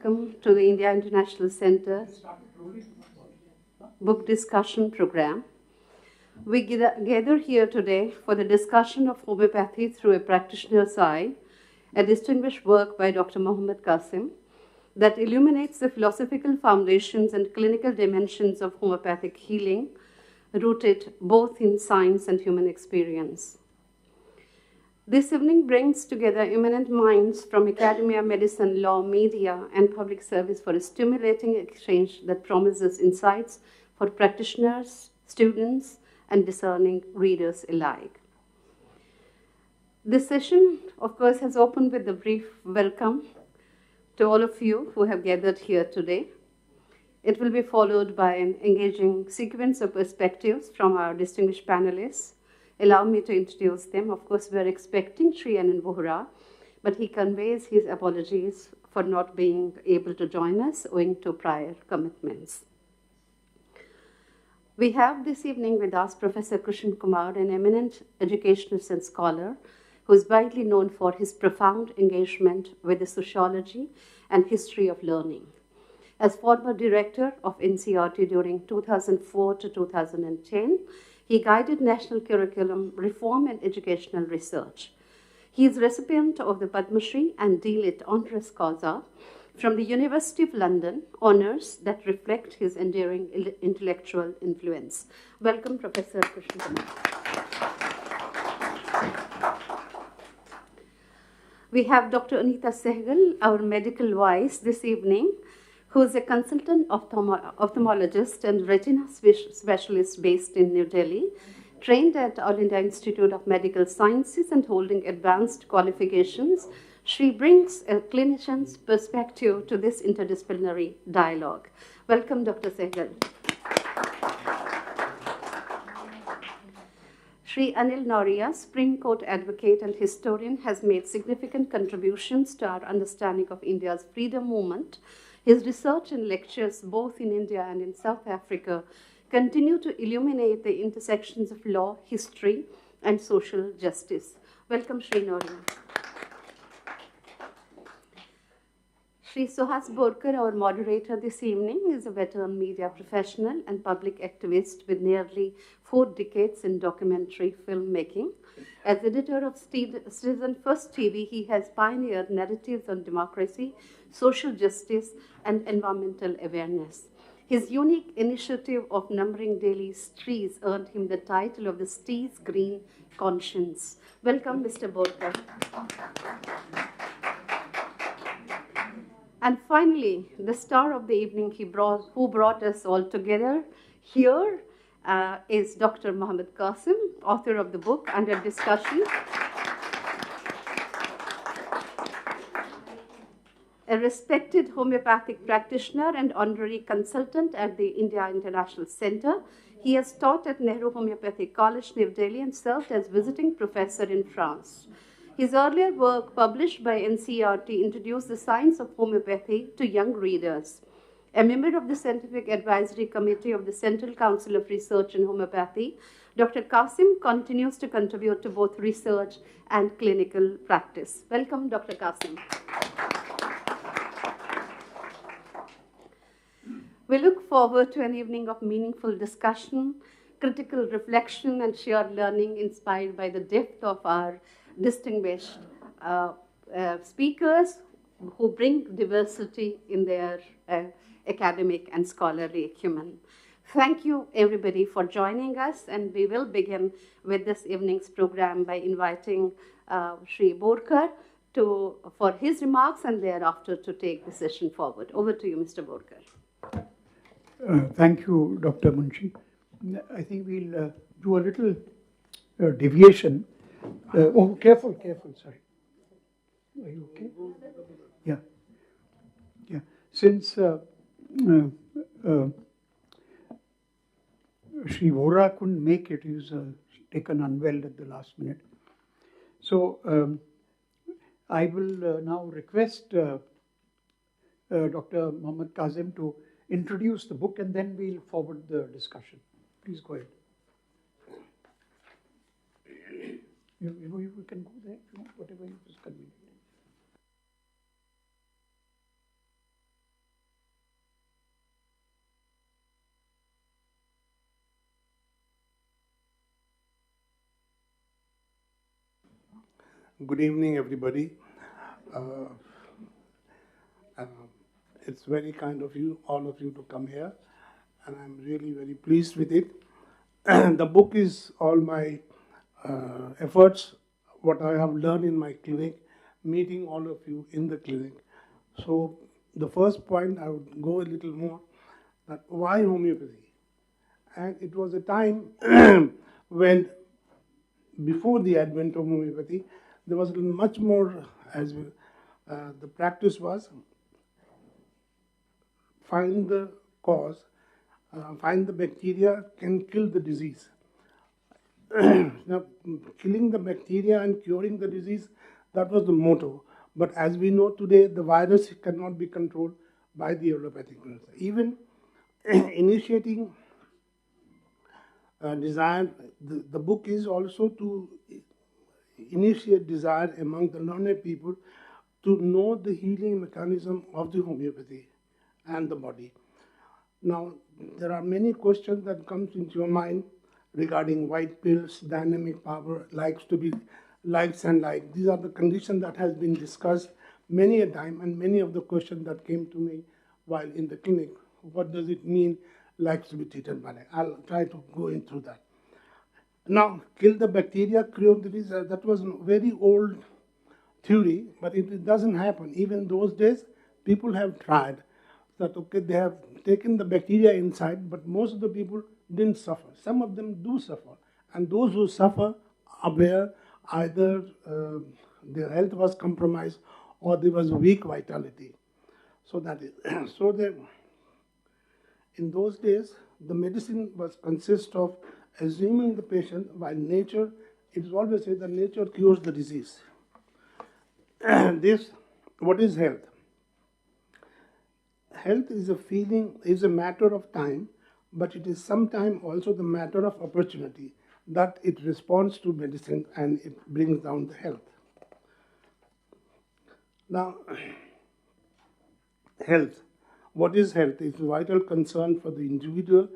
Welcome to the India International Center book discussion program. We gather here today for the discussion of homeopathy through a practitioner's eye, a distinguished work by Dr. Mohammad Qasim that illuminates the philosophical foundations and clinical dimensions of homeopathic healing, rooted both in science and human experience. This evening brings together eminent minds from academia, medicine, law, media, and public service for a stimulating exchange that promises insights for practitioners, students, and discerning readers alike. This session, of course, has opened with a brief welcome to all of you who have gathered here today. It will be followed by an engaging sequence of perspectives from our distinguished panelists. Allow me to introduce them. Of course, we are expecting Sri Anil Vohra, but he conveys his apologies for not being able to join us owing to prior commitments. We have this evening with us Professor Krishnan Kumar, an eminent educationist and scholar who is widely known for his profound engagement with the sociology and history of learning. As former director of NCERT during 2004 to 2010, he guided national curriculum reform and educational research. He is recipient of the Padma Shri and D.Litt honoris causa from the University of London, honors that reflect his enduring intellectual influence. Welcome, Professor Krishnan Kumar. We have Dr. Anita Sehgal, our medical wise this evening, who is a consultant ophthalmologist and retina specialist based in New Delhi, trained at All India Institute of Medical Sciences and holding advanced qualifications. She brings a clinician's perspective to this interdisciplinary dialogue. Welcome, Dr. Sehgal. Sri Anil Noria, Supreme Court advocate and historian, has made significant contributions to our understanding of India's freedom movement. His research and lectures, both in India and in South Africa, continue to illuminate the intersections of law, history, and social justice. Welcome, Sri Noria. Sri Suhas Borkar, our moderator this evening, is a veteran media professional and public activist with nearly 4 decades in documentary filmmaking. As editor of Citizen First TV, he has pioneered narratives on democracy, social justice, and environmental awareness. His unique initiative of numbering Delhi's trees earned him the title of the Stee's Green Conscience. Welcome, Mr. Borkar. And finally, the star of the evening who brought us all together here is Dr. Mohammad Qasim, author of the book under discussion. A respected homeopathic practitioner and honorary consultant at the India International Center. He has taught at Nehru Homeopathic College, New Delhi, and served as visiting professor in France. His earlier work, published by NCERT, introduced the science of homeopathy to young readers. A member of the Scientific Advisory Committee of the Central Council of Research in Homeopathy, Dr. Qasim continues to contribute to both research and clinical practice. Welcome, Dr. Qasim. We look forward to an evening of meaningful discussion, critical reflection, and shared learning inspired by the depth of our distinguished speakers who bring diversity in their academic and scholarly acumen. Thank you, everybody, for joining us, and we will begin with this evening's program by inviting Sri Borkar for his remarks and thereafter to take the session forward. Over to you, Mr. Borkar. Thank you, Dr. Munshi. I think we'll do a little deviation. Oh, careful, sorry. Are you okay? Yeah. Since Sri Vohra couldn't make it, he was taken unwell at the last minute. So I will now request Dr. Mohammad Qasim to introduce the book, and then we'll forward the discussion. Please go ahead. You can go there if you want, whatever is convenient. Good evening, everybody. Uh, uh, it's very kind of you, all of you, to come here, and I'm really very pleased with it. The book is all my efforts, what I have learned in my clinic, meeting all of you in the clinic. So, the first point I would go a little more that why homeopathy? And it was a time when before the advent of homeopathy, there was much more as well. The practice was find the cause, find the bacteria, can kill the disease. Now, killing the bacteria and curing the disease, that was the motto. But as we know today, the virus cannot be controlled by the allopathic medicine. Even initiating desire, the book is also to initiate desire among the learned people to know the healing mechanism of the homeopathy and the body. Now, there are many questions that comes into your mind regarding white pills, dynamic power, likes and like. These are the conditions that has been discussed many a time, and many of the questions that came to me while in the clinic. What does it mean, likes to be treated by like? I'll try to go into that. Now, kill the bacteria, cure the disease, that was a very old theory, but it doesn't happen. Even those days, people have tried that, okay, they have taken the bacteria inside, but most of the people didn't suffer. Some of them do suffer. And those who suffer are where either their health was compromised or there was weak vitality. So that is, so they, in those days, the medicine was consist of assuming the patient, while nature, it is always said that nature cures the disease. This, what is health? Health is a feeling, is a matter of time, but it is sometimes also the matter of opportunity that it responds to medicine and it brings down the health. Now, health. What is health? It's a vital concern for the individual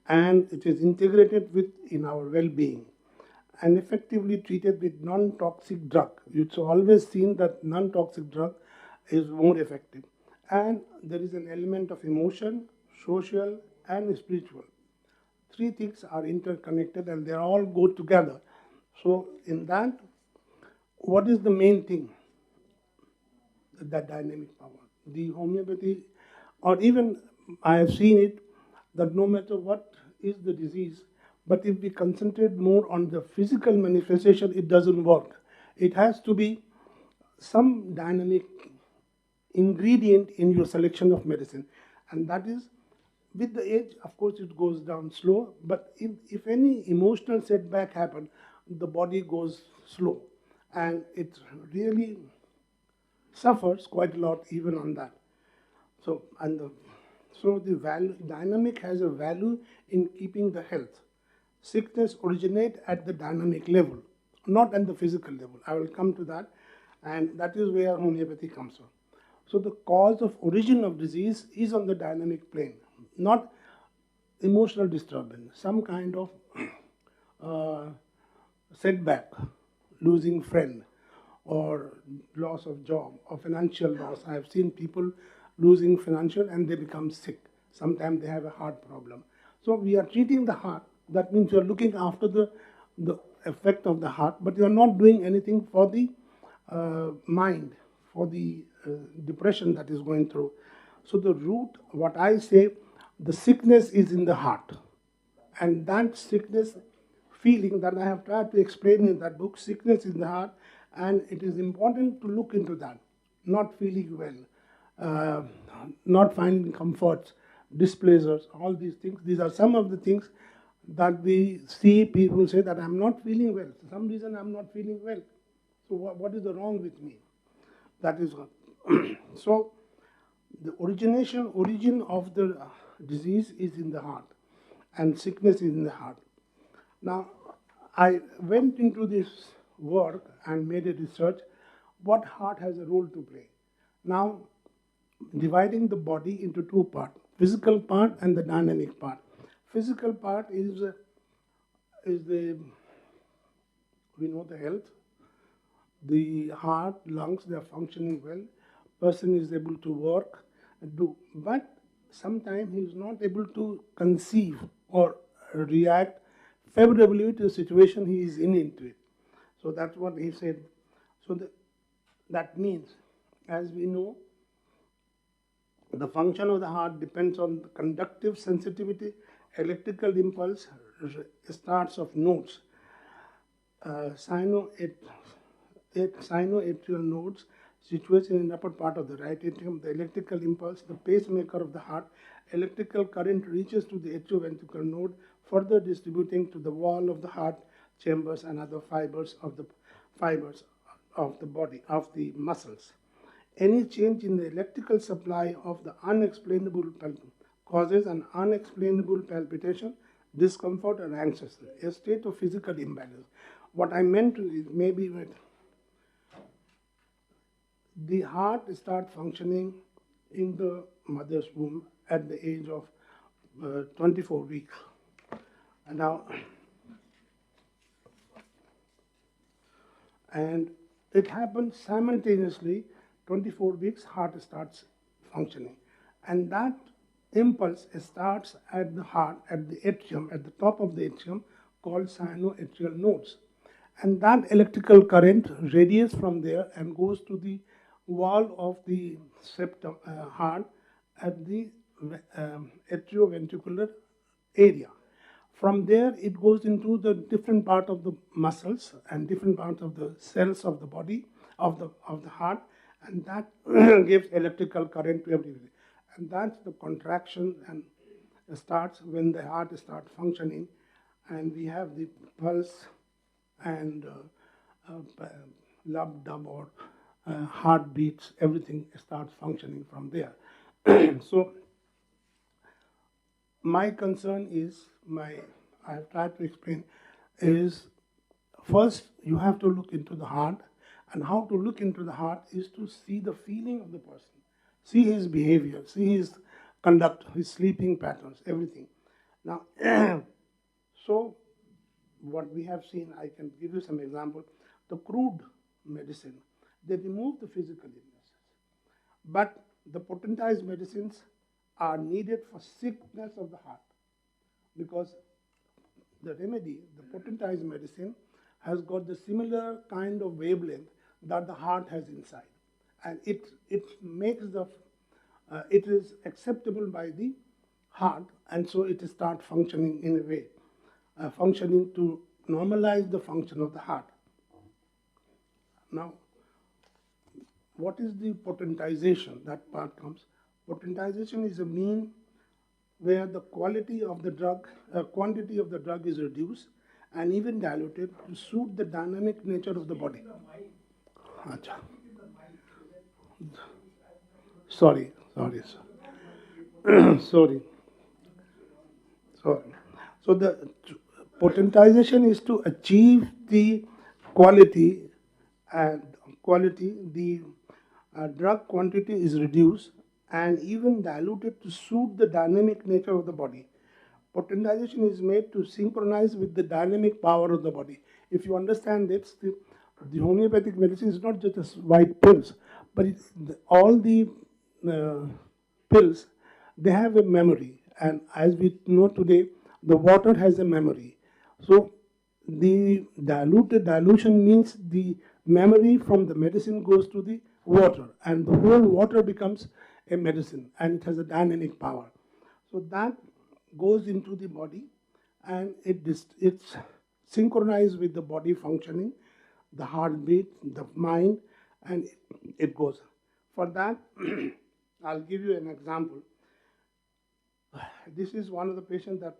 and it is integrated with in our well-being and effectively treated with non-toxic drug. It's always seen that non-toxic drug is more effective. And there is an element of emotion, social, and spiritual. Three things are interconnected and they all go together. So in that, what is the main thing? That dynamic power. The homeopathy, or even I have seen it, that no matter what is the disease, but if we concentrate more on the physical manifestation, it doesn't work. It has to be some dynamic ingredient in your selection of medicine. And that is, with the age, of course, it goes down slow, but if any emotional setback happen, the body goes slow. And it really suffers quite a lot even on that. So, the value, dynamic has a value in keeping the health. Sickness originate at the dynamic level, not at the physical level. I will come to that, and that is where homeopathy comes from. So the cause of origin of disease is on the dynamic plane, not emotional disturbance, some kind of uh, setback, losing friend, or loss of job, or financial loss. I have seen people losing financial and they become sick. Sometimes they have a heart problem. So we are treating the heart. That means you are looking after the effect of the heart, but you are not doing anything for the mind, for the depression that is going through. So the root, what I say, the sickness is in the heart. And that sickness feeling that I have tried to explain in that book, sickness in the heart, and it is important to look into that. Not feeling well, not finding comforts, displeasures, all these things. These are some of the things that we see people say that I'm not feeling well. For some reason I'm not feeling well. So what is the wrong with me? That is what. So the origin of the disease is in the heart and sickness is in the heart. Now, I went into this work and made a research what heart has a role to play. Now, dividing the body into two parts, physical part and the dynamic part. Physical part is the we know the health, the heart, lungs, they are functioning well. Person is able to work, do, but sometimes he is not able to conceive or react favorably to the situation he is in into it. So that's what he said. So that means, as we know, the function of the heart depends on the conductive sensitivity, electrical impulse, starts of nodes, sinoatrial nodes situated in the upper part of the right atrium, the electrical impulse, the pacemaker of the heart, electrical current reaches to the atrioventricular node, further distributing to the wall of the heart chambers and other fibers of the body, of the muscles. Any change in the electrical supply of the unexplainable causes an unexplainable palpitation, discomfort, and anxiety, a state of physical imbalance. What I meant is maybe that the heart starts functioning in the mother's womb at the age of 24 weeks. And now, and it happens simultaneously. 24 weeks, heart starts functioning, and that impulse starts at the heart, at the atrium, at the top of the atrium, called sinoatrial nodes, and that electrical current radiates from there and goes to the wall of the septum heart at the atrioventricular area. From there, it goes into the different part of the muscles and different parts of the cells of the body, of the heart, and that gives electrical current to everything. And that's the contraction and starts when the heart starts functioning, and we have the pulse and lub dub or heartbeats, everything starts functioning from there. So my concern is, I have tried to explain, is first you have to look into the heart, and how to look into the heart is to see the feeling of the person, see his behavior, see his conduct, his sleeping patterns, everything. Now, so what we have seen, I can give you some example. The crude medicine, they remove the physical illnesses, but the potentized medicines are needed for sickness of the heart, because the remedy, the potentized medicine, has got the similar kind of wavelength that the heart has inside, and it makes it is acceptable by the heart, and so it starts functioning in a way, functioning to normalize the function of the heart. Now, what is the potentization? That part comes. Potentization is a mean where the quality of the drug, quantity of the drug is reduced and even diluted to suit the dynamic nature of the body. Achha. Sorry, sir. Sorry. So the potentization is to achieve the quality, and the drug quantity is reduced and even diluted to suit the dynamic nature of the body. Potentization is made to synchronize with the dynamic power of the body. If you understand this, the homeopathic medicine is not just white pills, but all the pills, they have a memory. And as we know today, the water has a memory. So the dilution means the memory from the medicine goes to the water, and the whole water becomes a medicine, and it has a dynamic power. So that goes into the body, and it's synchronized with the body functioning, the heartbeat, the mind, and it goes. For that, I'll give you an example. This is one of the patients there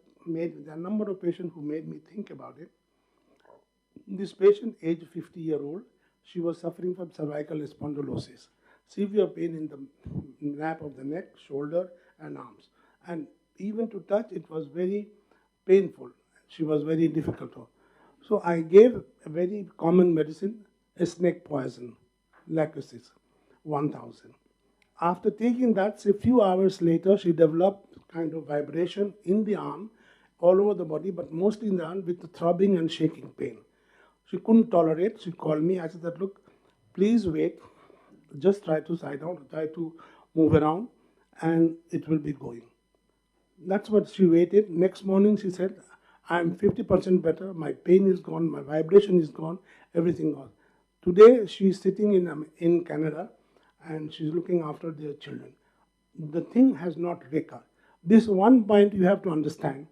are a number of patients who made me think about it. This patient, age 50-year-old, she was suffering from cervical spondylosis, severe pain in the nape of the neck, shoulder, and arms. And even to touch, it was very painful. She was very difficult to. So I gave a very common medicine, a snake poison, Lacosis, 1000. After taking that, a few hours later, she developed kind of vibration in the arm, all over the body, but mostly in the arm with the throbbing and shaking pain. She couldn't tolerate. She called me. I said that, look, please wait, just try to sit down, try to move around, and it will be going. That's what she waited. Next morning she said, I'm 50% better, my pain is gone, my vibration is gone, everything gone. Today she's sitting in Canada and she's looking after their children. The thing has not recurred. This one point you have to understand,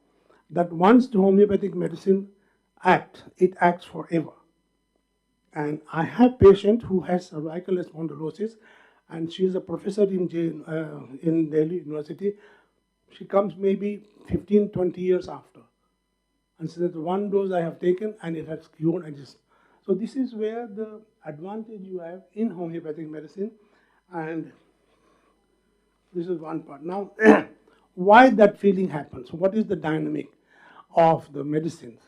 that once the homeopathic medicine acts, it acts forever. And I have a patient who has cervical spondylosis, and she is a professor in Delhi University. She comes maybe 15, 20 years after. And she says, one dose I have taken and it has cured. So this is where the advantage you have in homeopathic medicine. And this is one part. Now, why that feeling happens? What is the dynamic of the medicines?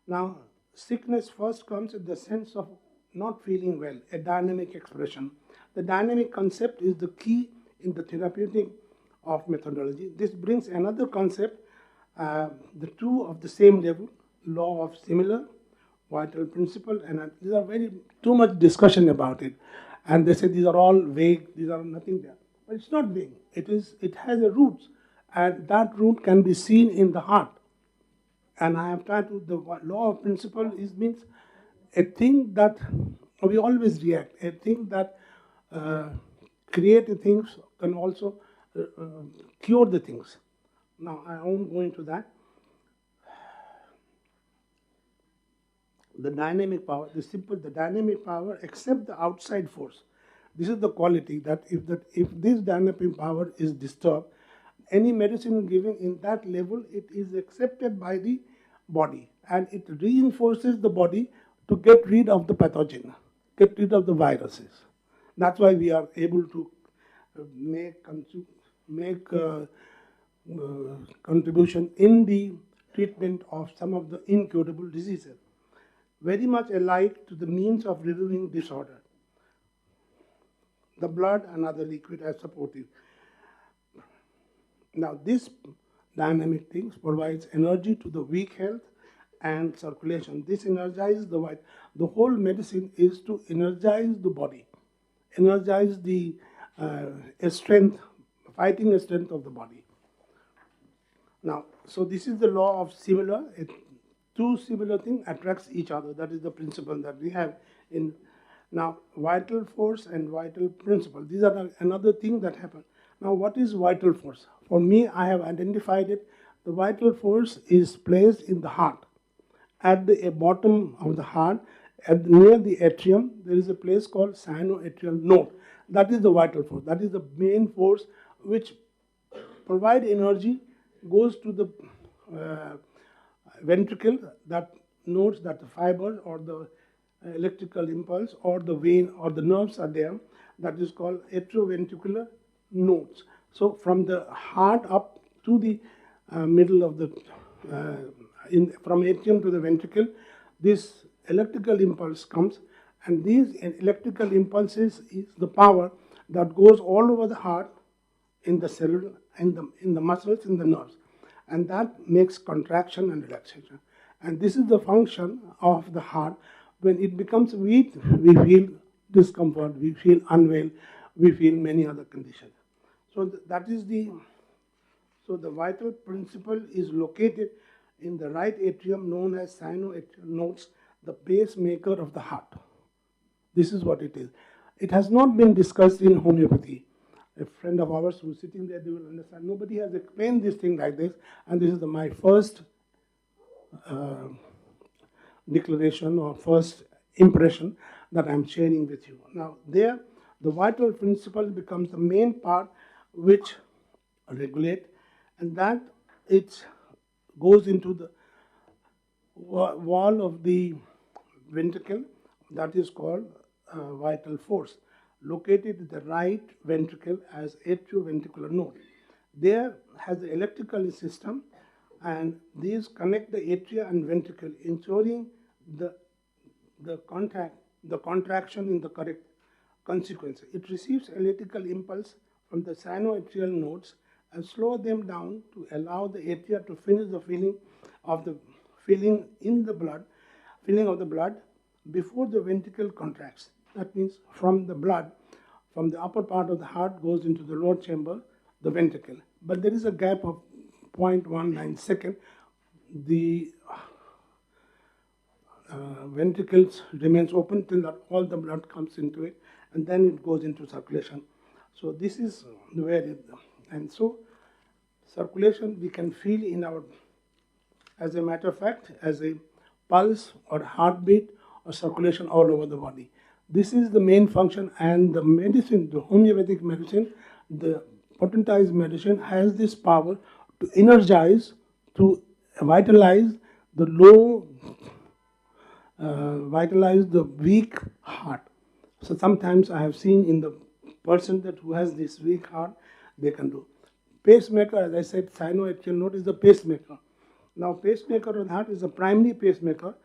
Now, sickness first comes with the sense of not feeling well, a dynamic expression. The dynamic concept is the key in the therapeutic of methodology. This brings another concept, the two of the same level, law of similar, vital principle, and these are very too much discussion about it. And they say these are all vague, these are nothing there. But it's not vague. It has a root, and that root can be seen in the heart. And I have tried to, the law of principle means a thing that we always react, a thing that create things can also cure the things. Now, I won't go into that. The dynamic power, the dynamic power accept the outside force. This is the quality that if this dynamic power is disturbed, any medicine given in that level, it is accepted by the body, and it reinforces the body to get rid of the pathogen, get rid of the viruses. That's why we are able to make contribution in the treatment of some of the incurable diseases. Very much alike to the means of relieving disorder. The blood and other liquid are supportive. Now, this dynamic things provides energy to the weak health and circulation. This energizes the body. The whole medicine is to energize the body, energize the strength, fighting strength of the body. Now, so this is the law of similar. Two similar things attracts each other. That is the principle that we have in. Now, vital force and vital principle. These are another thing that happen. Now, what is vital force? For me, I have identified it. The vital force is placed in the heart. At the bottom of the heart, near the atrium, there is a place called sinoatrial node. That is the vital force. That is the main force which provide energy, goes to the ventricle that notes that the fiber or the electrical impulse or the vein or the nerves are there. That is called atrioventricular nodes. So from the heart up to the middle of the, from atrium to the ventricle, this electrical impulse comes, and these electrical impulses is the power that goes all over the heart, in the cellular, in the muscles, in the nerves, and that makes contraction and relaxation. And this is the function of the heart. When it becomes weak, we feel discomfort, we feel unwell, we feel many other conditions. So that is the vital principle is located in the right atrium, known as sinoatrial nodes, the pacemaker of the heart. This is what it is. It has not been discussed in homeopathy. A friend of ours who's sitting there, they will understand. Nobody has explained this thing like this, and this is my first declaration or first impression that I'm sharing with you. Now, there, the vital principle becomes the main part which regulate, and that it goes into the wall of the ventricle, that is called vital force, located in the right ventricle as atrioventricular node. There has the electrical system, and these connect the atria and ventricle, ensuring the contraction in the correct consequence. It receives electrical impulse from the sinoatrial nodes and slow them down to allow the atria to finish the filling of the blood before the ventricle contracts. That means from the blood, from the upper part of the heart goes into the lower chamber, the ventricle. But there is a gap of 0.19 second. The ventricles remains open till that all the blood comes into it, and then it goes into circulation. So this is where it, and so circulation we can feel in our, as a matter of fact, as a pulse or heartbeat or circulation all over the body. This is the main function, and the medicine, the homeopathic medicine, the potentized medicine has this power to energize, to vitalize the low, vitalize the weak heart. So sometimes I have seen in the person that who has this weak heart, they can do. Pacemaker, as I said, sinoatrial node is the pacemaker. Now, pacemaker of the heart is a primary pacemaker,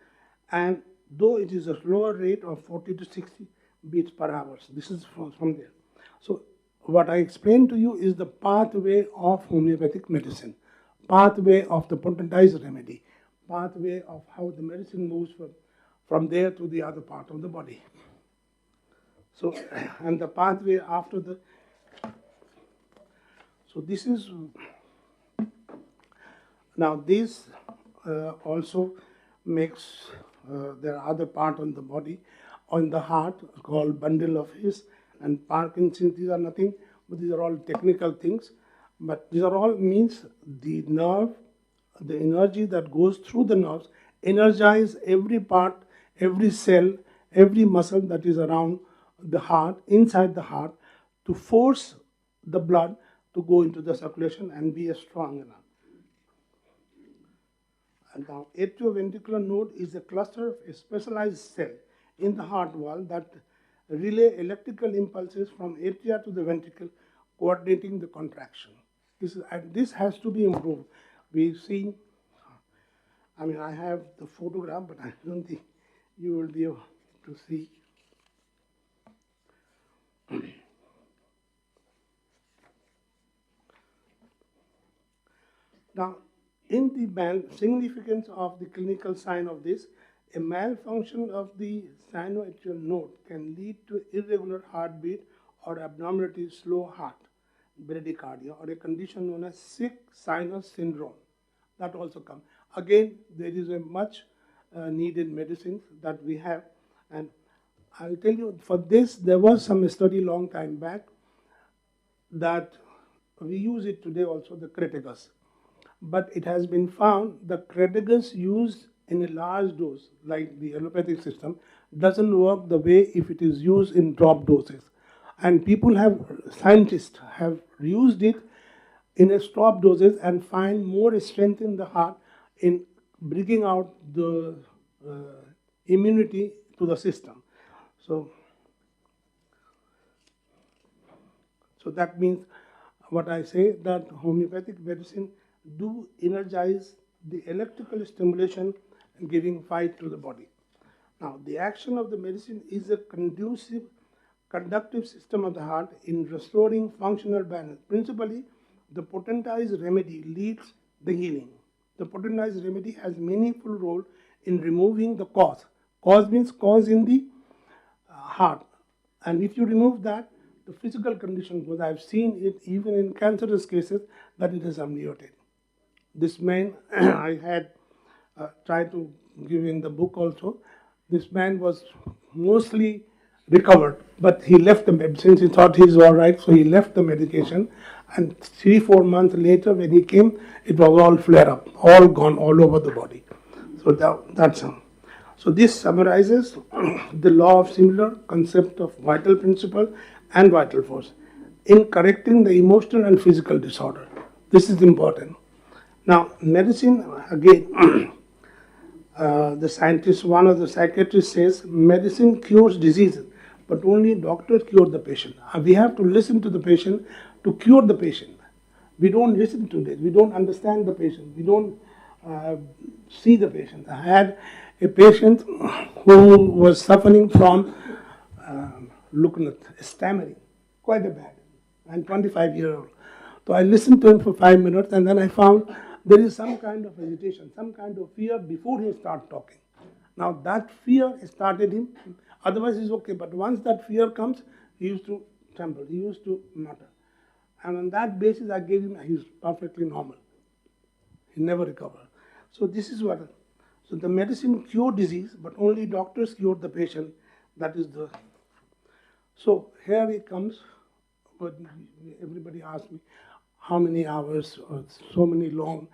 and though it is a slower rate of 40 to 60 beats per hour, this is from there. So, what I explained to you is the pathway of homeopathic medicine, pathway of the potentized remedy, pathway of how the medicine moves from there to the other part of the body. So, and the pathway after the, so this is, now this also makes, there are other part on the body, on the heart called bundle of his and Parkinson's. These are nothing, but these are all technical things. But these are all means the nerve, the energy that goes through the nerves, energize every part, every cell, every muscle that is around the heart, inside the heart, to force the blood to go into the circulation and be strong enough. And now, atrioventricular node is a cluster of a specialized cell in the heart wall that relay electrical impulses from atria to the ventricle, coordinating the contraction. This has to be improved. We've seen, I mean, I have the photograph, but I don't think you will be able to see. Now, in the significance of the clinical sign of this, a malfunction of the sinoatrial node can lead to irregular heartbeat or abnormality, slow heart, bradycardia, or a condition known as sick sinus syndrome. That also comes. Again, there is a much needed medicine that we have, and I'll tell you, for this, there was some study long time back that we use it today also, the cretagus. But it has been found the cretagus used in a large dose, like the allopathic system, doesn't work the way if it is used in drop doses. And scientists have used it in a stop doses and find more strength in the heart in bringing out the immunity to the system. So that means what I say, that homeopathic medicine do energize the electrical stimulation, giving fight to the body. Now, the action of the medicine is a conductive system of the heart in restoring functional balance. Principally, the potentized remedy leads the healing. The potentized remedy has meaningful role in removing the cause. Cause means cause in the heart. And if you remove that, the physical condition, because I've seen it even in cancerous cases, that it is ameliorated. This man, I had tried to give in the book also, this man was mostly recovered, but he left the medicine. He thought he's all right, so he left the medication. And 3-4 months later, when he came, it was all flare up, all gone all over the body. So that's how. So this summarizes the law of similar concept of vital principle and vital force in correcting the emotional and physical disorder. This is important. Now, medicine, again, the scientist, one of the psychiatrists says, medicine cures diseases, but only doctors cure the patient. We have to listen to the patient to cure the patient. We don't listen to this. We don't understand the patient. We don't see the patient. I had a patient who was suffering from stammering, quite a bad, and 25-year-old. So I listened to him for 5 minutes, and then I found there is some kind of hesitation, some kind of fear before he starts talking. Now that fear started him, otherwise he's okay, but once that fear comes, he used to tremble, he used to mutter. And on that basis I gave him, he's perfectly normal. He never recovered. So this is what, so the medicine cure disease, but only doctors cure the patient. That is the, so here it comes, but everybody asks me, how many hours or so many long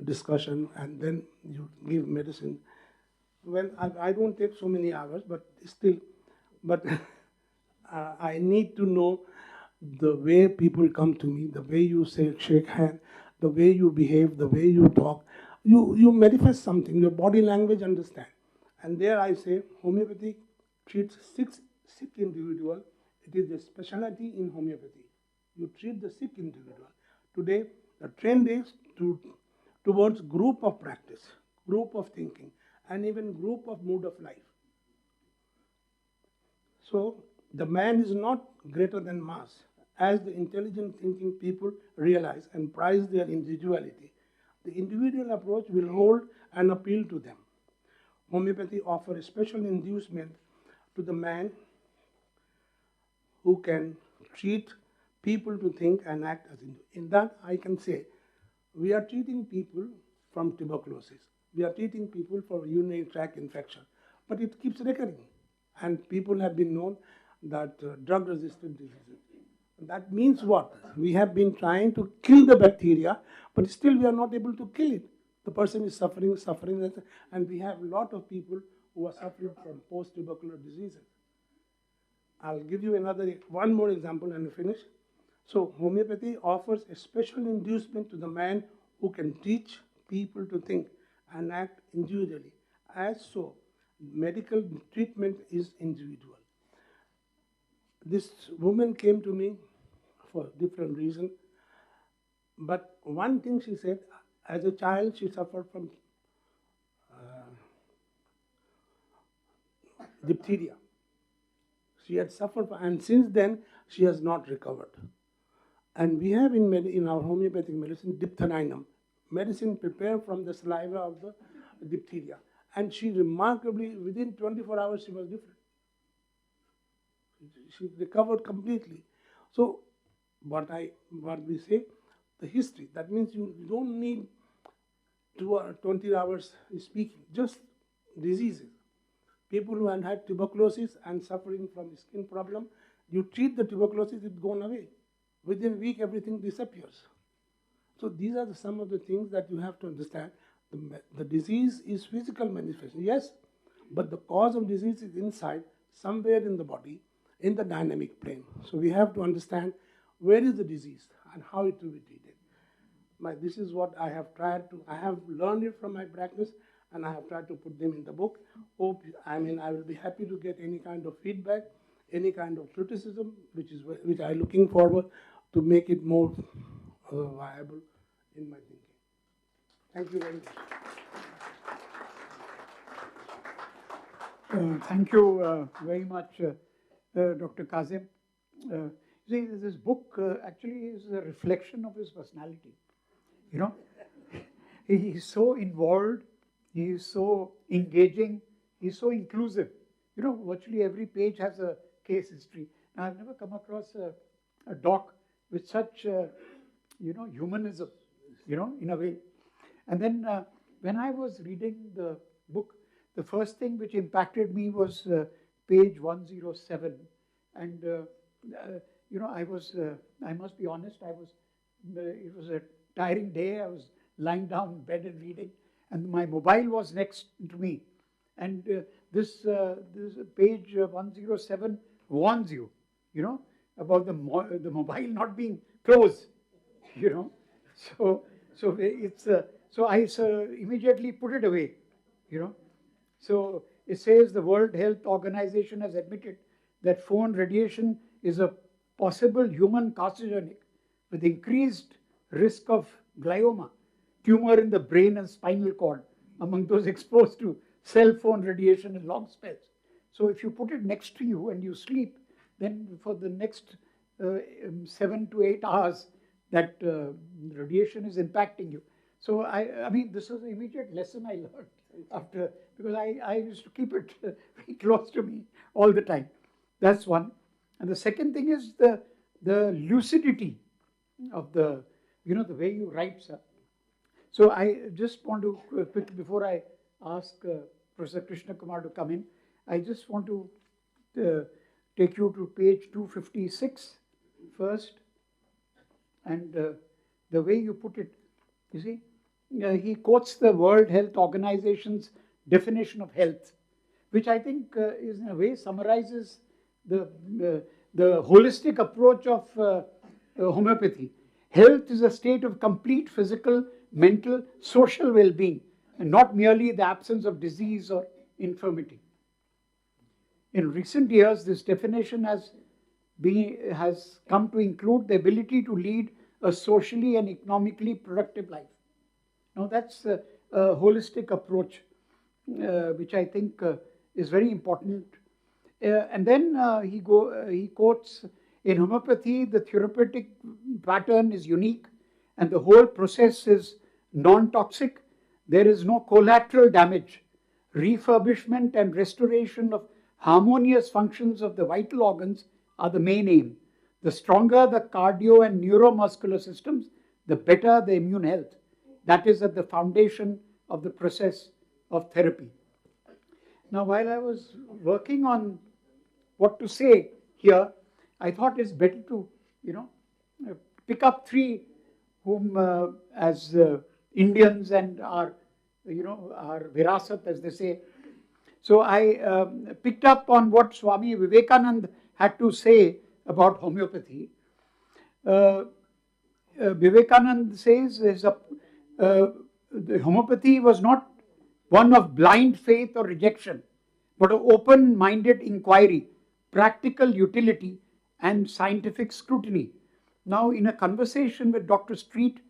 discussion and then you give medicine. Well, I don't take so many hours, but still, but I need to know the way people come to me, the way you say shake hand, the way you behave, the way you talk. You manifest something, your body language understand. And there I say homeopathy treats sick individual. It is a specialty in homeopathy. You treat the sick individual. Today, the trend is towards group of practice, group of thinking, and even group of mood of life. So the man is not greater than mass. As the intelligent thinking people realize and prize their individuality, the individual approach will hold and appeal to them. Homeopathy offers a special inducement to the man who can treat people to think and act as individuals. In that, I can say, we are treating people from tuberculosis. We are treating people for urinary tract infection. But it keeps recurring. And people have been known that drug-resistant diseases. That means what? We have been trying to kill the bacteria, but still we are not able to kill it. The person is suffering, and we have a lot of people who are suffering from post-tubercular diseases. I'll give you one more example and finish. So homeopathy offers a special inducement to the man who can teach people to think and act individually. As so, medical treatment is individual. This woman came to me for different reasons, but one thing she said, as a child she suffered from diphtheria. She had suffered, and since then she has not recovered. And we have in our homeopathic medicine diphtherinum, medicine prepared from the saliva of the diphtheria. And she remarkably, within 24 hours, she was different. She recovered completely. So, what we say, the history. That means you don't need 20 hours speaking, just diseases. People who had tuberculosis and suffering from skin problem, you treat the tuberculosis, it's gone away. Within a week, everything disappears. So these are some of the things that you have to understand. The disease is physical manifestation, yes, but the cause of disease is inside, somewhere in the body, in the dynamic plane. So we have to understand where is the disease and how it will be treated. This is what I have I have learned it from my practice, and I have tried to put them in the book. I will be happy to get any kind of feedback, any kind of criticism, which I'm looking forward to make it more viable in my thinking. Thank you very much. Thank you very much, Dr. Qasim. See, this book actually is a reflection of his personality. You know, he is so involved, he is so engaging, he is so inclusive. You know, virtually every page has a case history. Now, I've never come across a doc with such, humanism, in a way. And then when I was reading the book, the first thing which impacted me was page 107. And, I must be honest, it was a tiring day. I was lying down in bed and reading, and my mobile was next to me. And this page 107 warns you, about the mobile not being close, So it's so I immediately put it away, So it says the World Health Organization has admitted that phone radiation is a possible human carcinogenic with increased risk of glioma, tumor in the brain and spinal cord among those exposed to cell phone radiation in long spells. So if you put it next to you and you sleep, then for the next 7 to 8 hours, that radiation is impacting you. So I mean, this was an immediate lesson I learned after, because I used to keep it very close to me all the time. That's one. And the second thing is the lucidity of the, the way you write, sir. So I just want to, quickly, before I ask Professor Krishna Kumar to come in, I just want to take you to page 256 first. And the way you put it, you see, he quotes the World Health Organization's definition of health, which I think is in a way summarizes the holistic approach of homeopathy. Health is a state of complete physical, mental, social well-being, and not merely the absence of disease or infirmity. In recent years, this definition has come to include the ability to lead a socially and economically productive life. Now, that's a holistic approach, which I think is very important. And then he quotes, in homeopathy, the therapeutic pattern is unique and the whole process is non-toxic. There is no collateral damage. Refurbishment and restoration of harmonious functions of the vital organs are the main aim. The stronger the cardio and neuromuscular systems, the better the immune health. That is at the foundation of the process of therapy. Now, while I was working on what to say here, I thought it's better to, pick up three whom, as Indians and our virasat, as they say. So I picked up on what Swami Vivekananda had to say about homeopathy. Vivekananda says the homeopathy was not one of blind faith or rejection, but of open-minded inquiry, practical utility, and scientific scrutiny. Now, in a conversation with Dr. Street,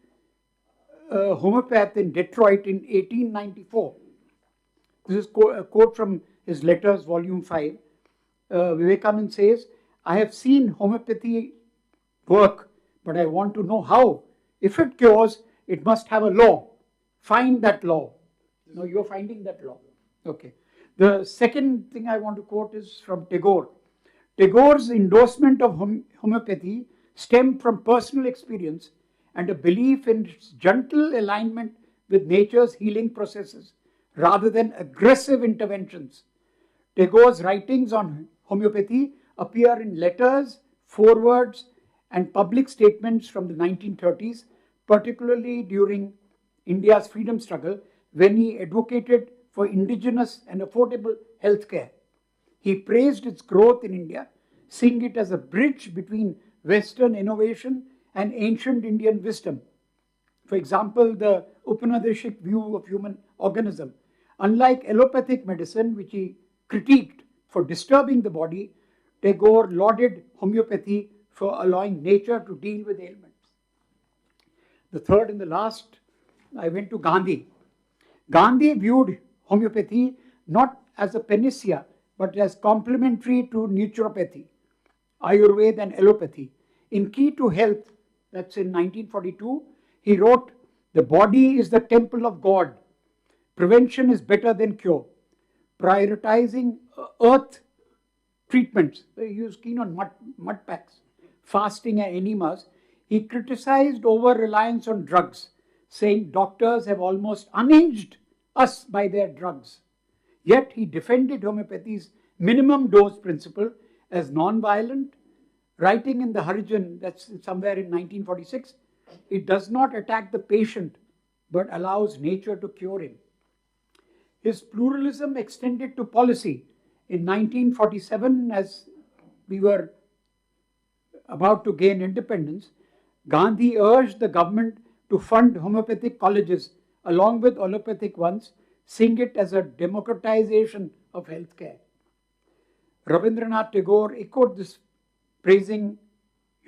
a homeopath in Detroit in 1894, this is a quote from his letters, volume 5, Vivekananda says, I have seen homeopathy work, but I want to know how. If it cures, it must have a law. Find that law. No, you're finding that law. Okay. The second thing I want to quote is from Tagore. Tagore's endorsement of homeopathy stemmed from personal experience and a belief in its gentle alignment with nature's healing processes rather than aggressive interventions. Tagore's writings on homeopathy appear in letters, forewords, and public statements from the 1930s, particularly during India's freedom struggle, when he advocated for indigenous and affordable healthcare. He praised its growth in India, seeing it as a bridge between Western innovation and ancient Indian wisdom. For example, the Upanishadic view of human organism. Unlike allopathic medicine, which he critiqued for disturbing the body, Tagore lauded homeopathy for allowing nature to deal with ailments. The third and the last, I went to Gandhi. Gandhi viewed homeopathy not as a panacea, but as complementary to naturopathy, Ayurveda and allopathy. In Key to Health, that's in 1942, he wrote, the body is the temple of God. Prevention is better than cure. Prioritizing earth treatments, he was keen on mud packs, fasting and enemas. He criticized over-reliance on drugs, saying doctors have almost unhinged us by their drugs. Yet he defended homeopathy's minimum dose principle as non-violent, writing in the Harijan, that's somewhere in 1946, it does not attack the patient, but allows nature to cure him. His pluralism extended to policy. In 1947, as we were about to gain independence, Gandhi urged the government to fund homeopathic colleges along with allopathic ones, seeing it as a democratization of healthcare. Rabindranath Tagore echoed this, praising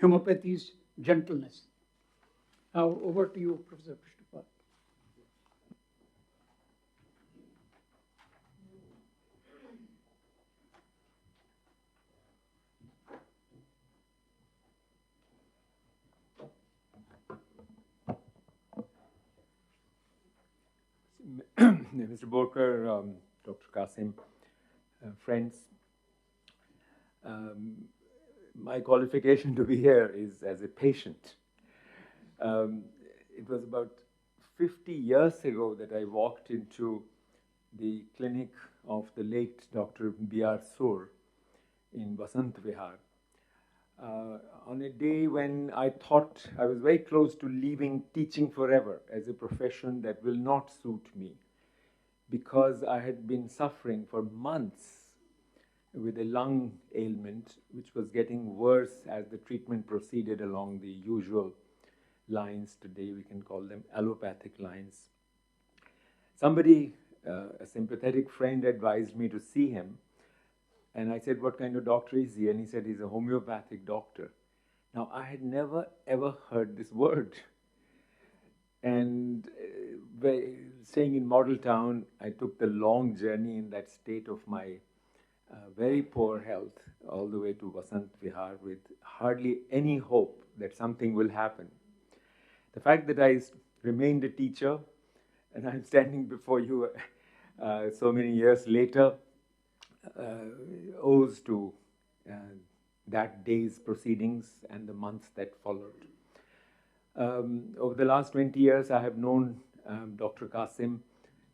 homeopathy's gentleness. Now, over to you, Professor Krishna. Mr. Borkar, Dr. Qasim, friends, my qualification to be here is as a patient. It was about 50 years ago that I walked into the clinic of the late Dr. B.R. Sur in Vasant Vihar. On a day when I thought I was very close to leaving teaching forever as a profession that will not suit me, because I had been suffering for months with a lung ailment, which was getting worse as the treatment proceeded along the usual lines. Today we can call them allopathic lines. Somebody, a sympathetic friend, advised me to see him. And I said, what kind of doctor is he? And he said, he's a homeopathic doctor. Now, I had never, ever heard this word. And staying in Model Town, I took the long journey in that state of my very poor health all the way to Vasant Vihar with hardly any hope that something will happen. The fact that I remained a teacher and I'm standing before you so many years later owes to that day's proceedings and the months that followed. Over the last 20 years, I have known Dr. Qasim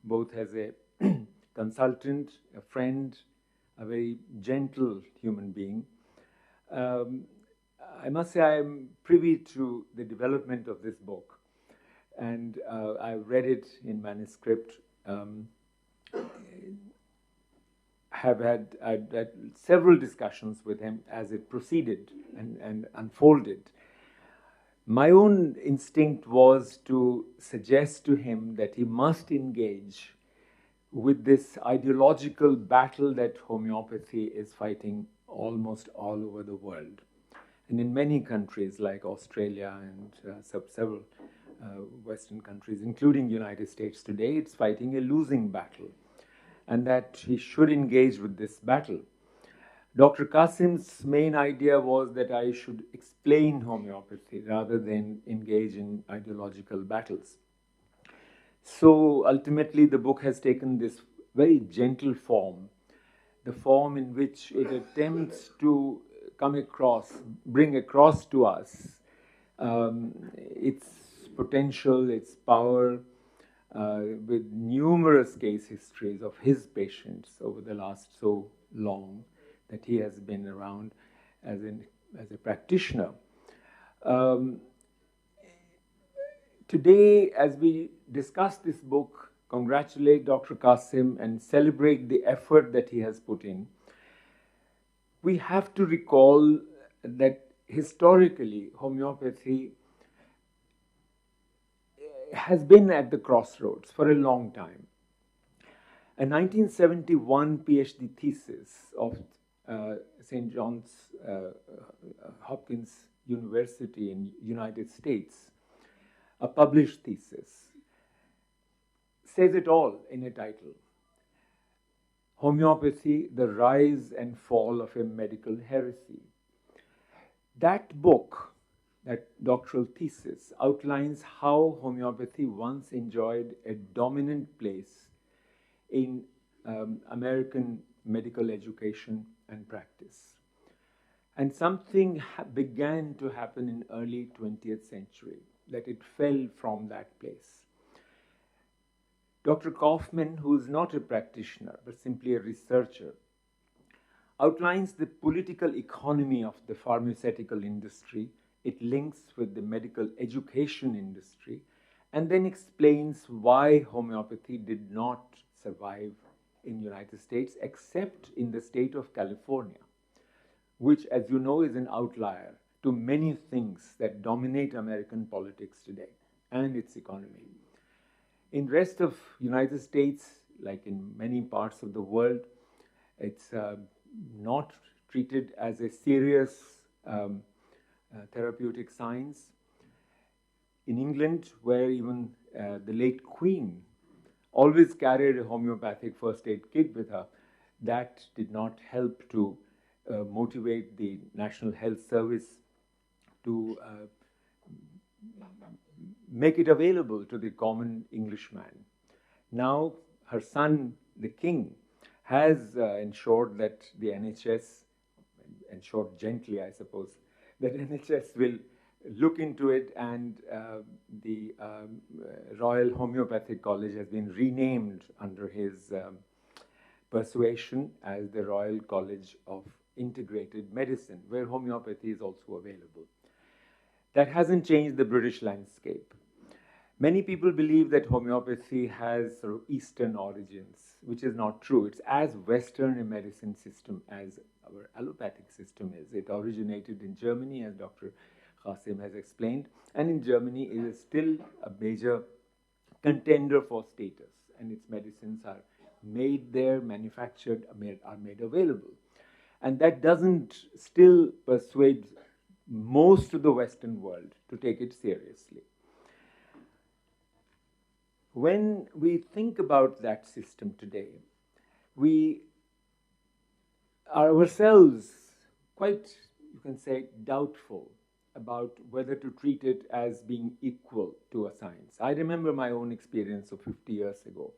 both as a consultant, a friend, a very gentle human being. I must say I am privy to the development of this book, and I've read it in manuscript. I've had several discussions with him as it proceeded and unfolded. My own instinct was to suggest to him that he must engage with this ideological battle that homeopathy is fighting almost all over the world. And in many countries like Australia and several Western countries, including the United States today, it's fighting a losing battle, and that he should engage with this battle. Dr. Qasim's main idea was that I should explain homeopathy rather than engage in ideological battles. So ultimately, the book has taken this very gentle form, the form in which it attempts to bring across to us its potential, its power, with numerous case histories of his patients over the last so long that he has been around as a practitioner. Today, as we discuss this book, congratulate Dr. Qasim and celebrate the effort that he has put in, we have to recall that historically, homeopathy has been at the crossroads for a long time. A 1971 PhD thesis of St. John's Hopkins University in the United States, a published thesis, says it all in a title: Homeopathy, the Rise and Fall of a Medical Heresy. That book, that doctoral thesis, outlines how homeopathy once enjoyed a dominant place in American medical education and practice. And something began to happen in early 20th century, that it fell from that place. Dr. Kaufman, who is not a practitioner, but simply a researcher, outlines the political economy of the pharmaceutical industry. It links with the medical education industry, and then explains why homeopathy did not survive in the United States, except in the state of California, which, as you know, is an outlier to many things that dominate American politics today and its economy. In the rest of the United States, like in many parts of the world, it's not treated as a serious therapeutic science. In England, where even the late Queen always carried a homeopathic first aid kit with her, that did not help to motivate the National Health Service to make it available to the common Englishman. Now, her son, the king, has ensured that the NHS, ensured gently, I suppose, that NHS will look into it, and the Royal Homeopathic College has been renamed under his persuasion as the Royal College of Integrated Medicine, where homeopathy is also available. That hasn't changed the British landscape. Many people believe that homeopathy has sort of Eastern origins, which is not true. It's as Western a medicine system as our allopathic system is. It originated in Germany, as Dr. Qasim has explained, and in Germany it is still a major contender for status, and its medicines are made there, manufactured, are made available. And that doesn't still persuade most of the Western world to take it seriously. When we think about that system today, we are ourselves quite, you can say, doubtful about whether to treat it as being equal to a science. I remember my own experience of 50 years ago,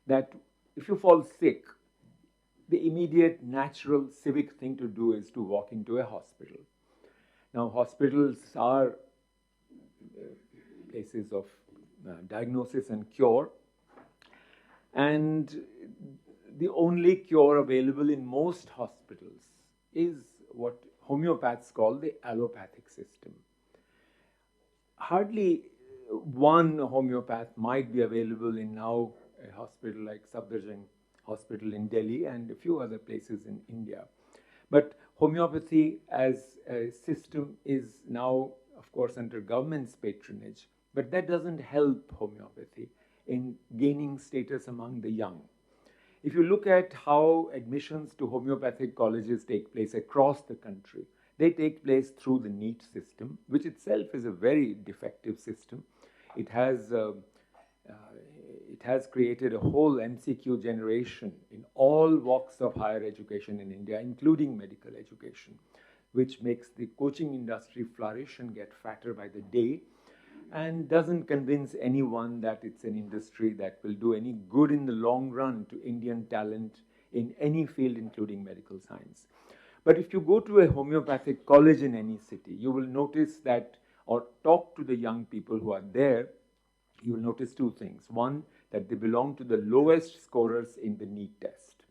that if you fall sick, the immediate, natural, civic thing to do is to walk into a hospital. Now, hospitals are places of diagnosis and cure, and the only cure available in most hospitals is what homeopaths call the allopathic system. Hardly one homeopath might be available in now a hospital like Safdarjung Hospital in Delhi and a few other places in India. But homeopathy as a system is now, of course, under government's patronage, but that doesn't help homeopathy in gaining status among the young. If you look at how admissions to homeopathic colleges take place across the country, they take place through the NEET system, which itself is a very defective system. It has created a whole MCQ generation in all walks of higher education in India, including medical education, which makes the coaching industry flourish and get fatter by the day, and doesn't convince anyone that it's an industry that will do any good in the long run to Indian talent in any field, including medical science. But if you go to a homeopathic college in any city, you will notice that, or talk to the young people who are there, you will notice two things. One, that they belong to the lowest scorers in the NEET test.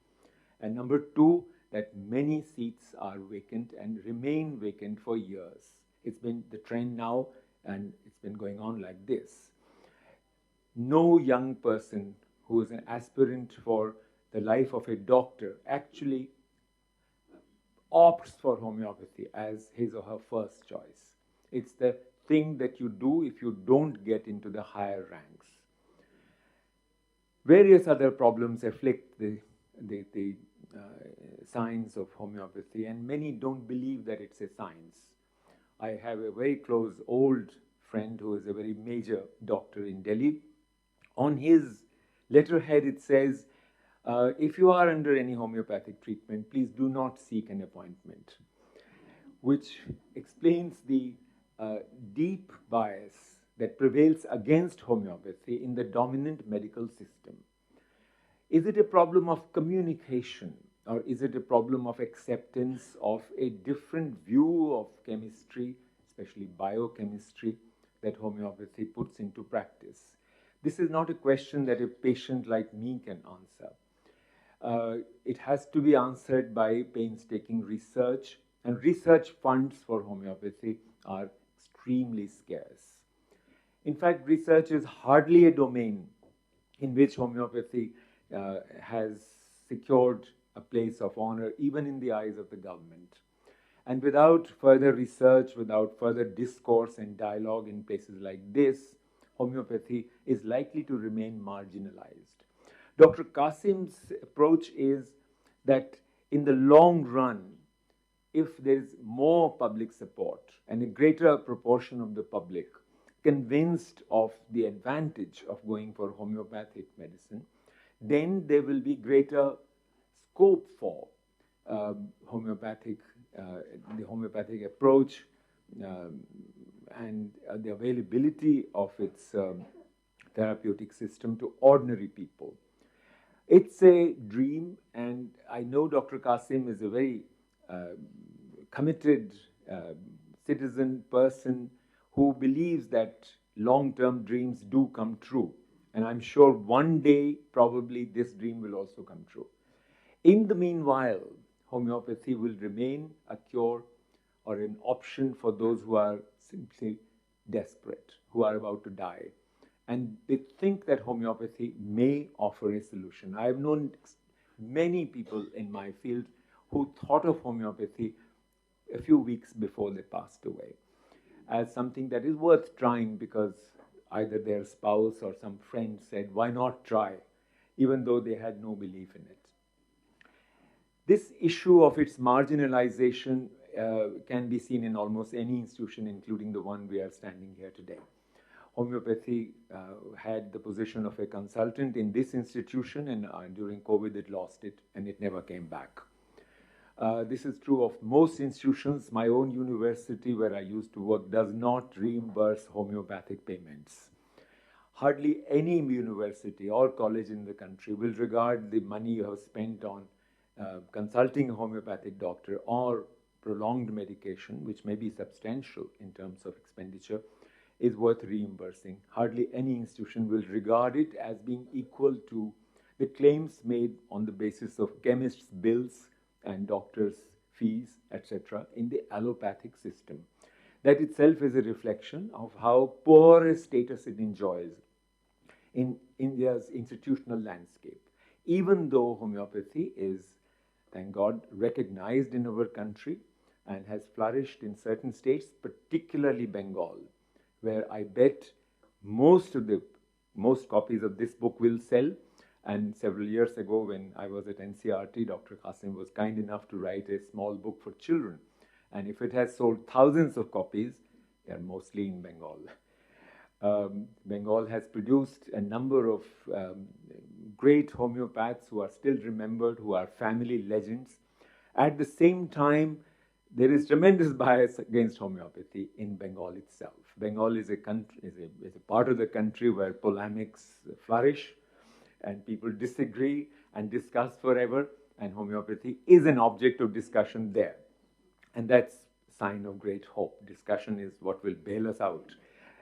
And number two, that many seats are vacant and remain vacant for years. It's been the trend now, and it's been going on like this. No young person who is an aspirant for the life of a doctor actually opts for homeopathy as his or her first choice. It's the thing that you do if you don't get into the higher ranks. Various other problems afflict the science of homeopathy, and many don't believe that it's a science. I have a very close old friend who is a very major doctor in Delhi. On his letterhead it says, if you are under any homeopathic treatment, please do not seek an appointment, which explains the deep bias that prevails against homeopathy in the dominant medical system. Is it a problem of communication, or is it a problem of acceptance of a different view of chemistry, especially biochemistry, that homeopathy puts into practice? This is not a question that a patient like me can answer. It has to be answered by painstaking research, and research funds for homeopathy are extremely scarce. In fact, research is hardly a domain in which homeopathy has secured a place of honor, even in the eyes of the government. And without further research, without further discourse and dialogue in places like this, homeopathy is likely to remain marginalized. Dr. Qasim's approach is that in the long run, if there is more public support and a greater proportion of the public convinced of the advantage of going for homeopathic medicine, then there will be greater scope for the homeopathic approach and the availability of its therapeutic system to ordinary people. It's a dream, and I know Dr. Qasim is a very committed citizen person who believes that long-term dreams do come true. And I'm sure one day, probably, this dream will also come true. In the meanwhile, homeopathy will remain a cure or an option for those who are simply desperate, who are about to die. And they think that homeopathy may offer a solution. I have known many people in my field who thought of homeopathy a few weeks before they passed away as something that is worth trying because either their spouse or some friend said, why not try, even though they had no belief in it. This issue of its marginalization can be seen in almost any institution, including the one we are standing here today. Homeopathy had the position of a consultant in this institution, and during COVID it lost it, and it never came back. This is true of most institutions. My own university, where I used to work, does not reimburse homeopathic payments. Hardly any university or college in the country will regard the money you have spent on consulting a homeopathic doctor or prolonged medication, which may be substantial in terms of expenditure, is worth reimbursing. Hardly any institution will regard it as being equal to the claims made on the basis of chemists' bills and doctors' fees, etc., in the allopathic system. That itself is a reflection of how poor a status it enjoys in India's institutional landscape, even though homeopathy is, thank God, recognized in our country and has flourished in certain states, particularly Bengal, where I bet most copies of this book will sell. And several years ago, when I was at NCRT, Dr. Qasim was kind enough to write a small book for children. And if it has sold thousands of copies, they are mostly in Bengal. Bengal has produced a number of great homeopaths who are still remembered, who are family legends. At the same time, there is tremendous bias against homeopathy in Bengal itself. Bengal is a part of the country where polemics flourish and people disagree and discuss forever, and homeopathy is an object of discussion there. And that's a sign of great hope. Discussion is what will bail us out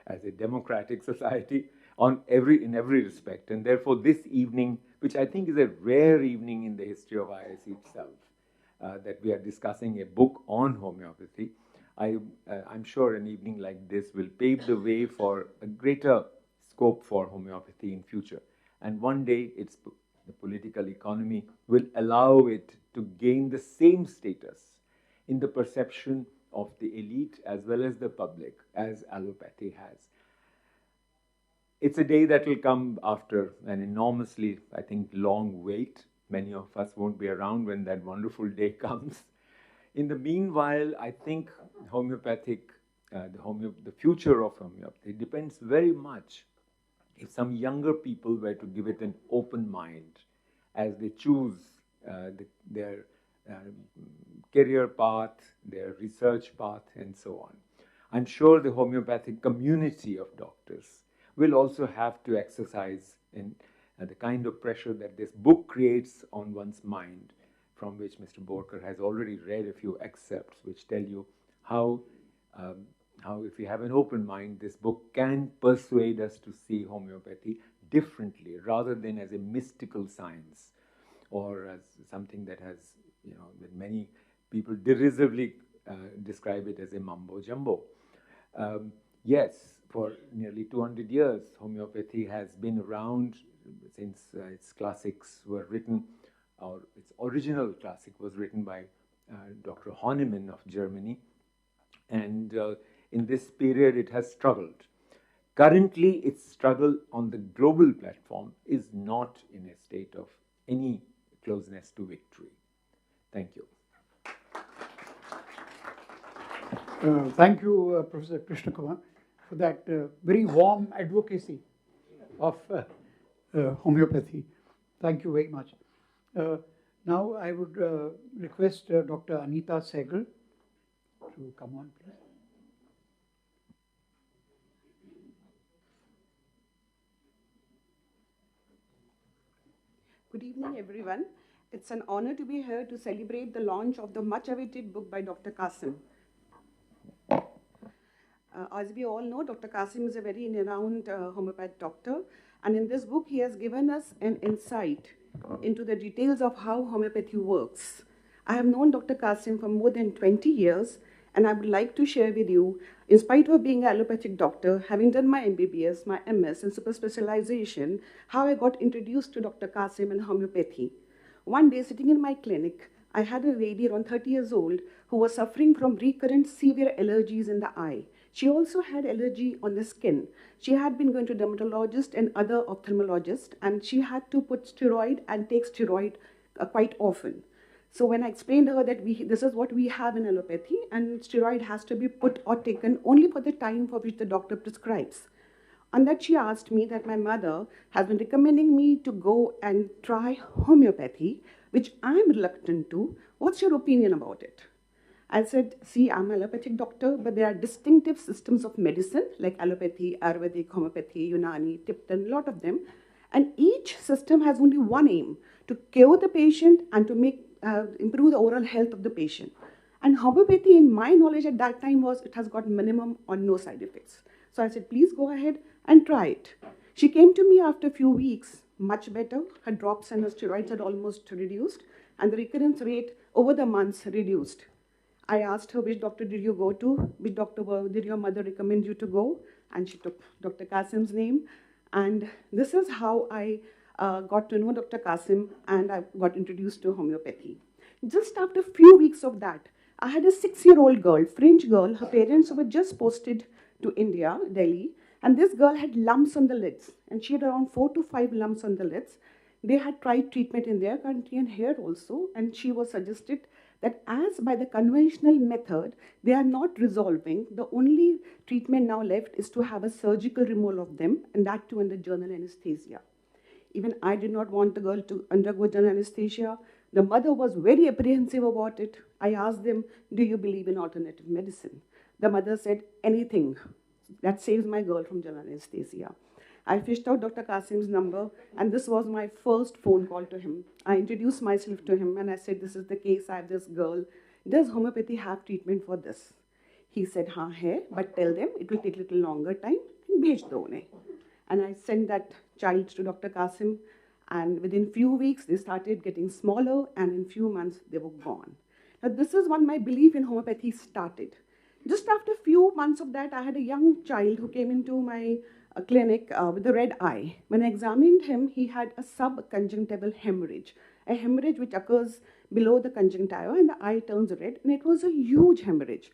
as a democratic society in every respect. And therefore this evening, which I think is a rare evening in the history of IISc itself, that we are discussing a book on homeopathy, I'm sure an evening like this will pave the way for a greater scope for homeopathy in future. And one day the political economy will allow it to gain the same status in the perception of the elite as well as the public as allopathy has. It's a day that will come after an enormously, I think, long wait. Many of us won't be around when that wonderful day comes. In the meanwhile, I think the future of homeopathy depends very much if some younger people were to give it an open mind as they choose their career path, their research path, and so on. I'm sure the homeopathic community of doctors will also have to exercise in the kind of pressure that this book creates on one's mind, from which Mr. Borkar has already read a few excerpts which tell you how if you have an open mind, this book can persuade us to see homeopathy differently rather than as a mystical science or as something that has, that many people derisively describe it as a mumbo jumbo. Yes, for nearly 200 years, homeopathy has been around since its classics were written, or its original classic was written by Dr. Hahnemann of Germany. And in this period, it has struggled. Currently, its struggle on the global platform is not in a state of any closeness to victory. Thank you. Thank you, Professor Krishna Kumar, for that very warm advocacy of homeopathy. Thank you very much. Now I would request Dr. Anita Sehgal to come on, please. Good evening, everyone. It's an honor to be here to celebrate the launch of the much-awaited book by Dr. Qasim. As we all know, Dr. Qasim is a very renowned homeopath doctor, and in this book, he has given us an insight into the details of how homeopathy works. I have known Dr. Qasim for more than 20 years, and I would like to share with you, in spite of being an allopathic doctor, having done my MBBS, my MS, and super specialization, how I got introduced to Dr. Qasim and homeopathy. One day, sitting in my clinic, I had a lady around 30 years old who was suffering from recurrent severe allergies in the eye. She also had allergy on the skin. She had been going to dermatologist and other ophthalmologist, and she had to put steroid and take steroid quite often. So when I explained to her that this is what we have in allopathy, and steroid has to be put or taken only for the time for which the doctor prescribes. On that, she asked me that my mother has been recommending me to go and try homeopathy, which I'm reluctant to. What's your opinion about it? I said, see, I'm an allopathic doctor, but there are distinctive systems of medicine like allopathy, Ayurvedic, homeopathy, Unani, Tipton, a lot of them. And each system has only one aim, to cure the patient and to improve the overall health of the patient. And homeopathy, in my knowledge at that time, was it has got minimum or no side effects. So I said, please go ahead and try it. She came to me after a few weeks, much better. Her drops and her steroids had almost reduced, and the recurrence rate over the months reduced. I asked her, which doctor did you go to? Which doctor did your mother recommend you to go? And she took Dr. Qasim's name. And this is how I got to know Dr. Qasim, and I got introduced to homeopathy. Just after a few weeks of that, I had a 6-year-old girl, French girl. Her parents were just posted to India, Delhi, and this girl had lumps on the lids, and she had around 4 to 5 lumps on the lids. They had tried treatment in their country and here also, and she was suggested that as by the conventional method, they are not resolving. The only treatment now left is to have a surgical removal of them, and that too under general anesthesia. Even I did not want the girl to undergo general anesthesia. The mother was very apprehensive about it. I asked them, do you believe in alternative medicine? The mother said, anything that saves my girl from general anesthesia. I fished out Dr. Qasim's number, and this was my first phone call to him. I introduced myself to him, and I said, this is the case, I have this girl. Does homeopathy have treatment for this? He said, हाँ है, but tell them it will take a little longer time, and भेज दो उन्हें. And I sent that child to Dr. Qasim, and within few weeks, they started getting smaller, and in few months, they were gone. Now, this is when my belief in homeopathy started. Just after a few months of that, I had a young child who came into my clinic with a red eye. When I examined him, he had a subconjunctival hemorrhage, a hemorrhage which occurs below the conjunctiva, and the eye turns red, and it was a huge hemorrhage.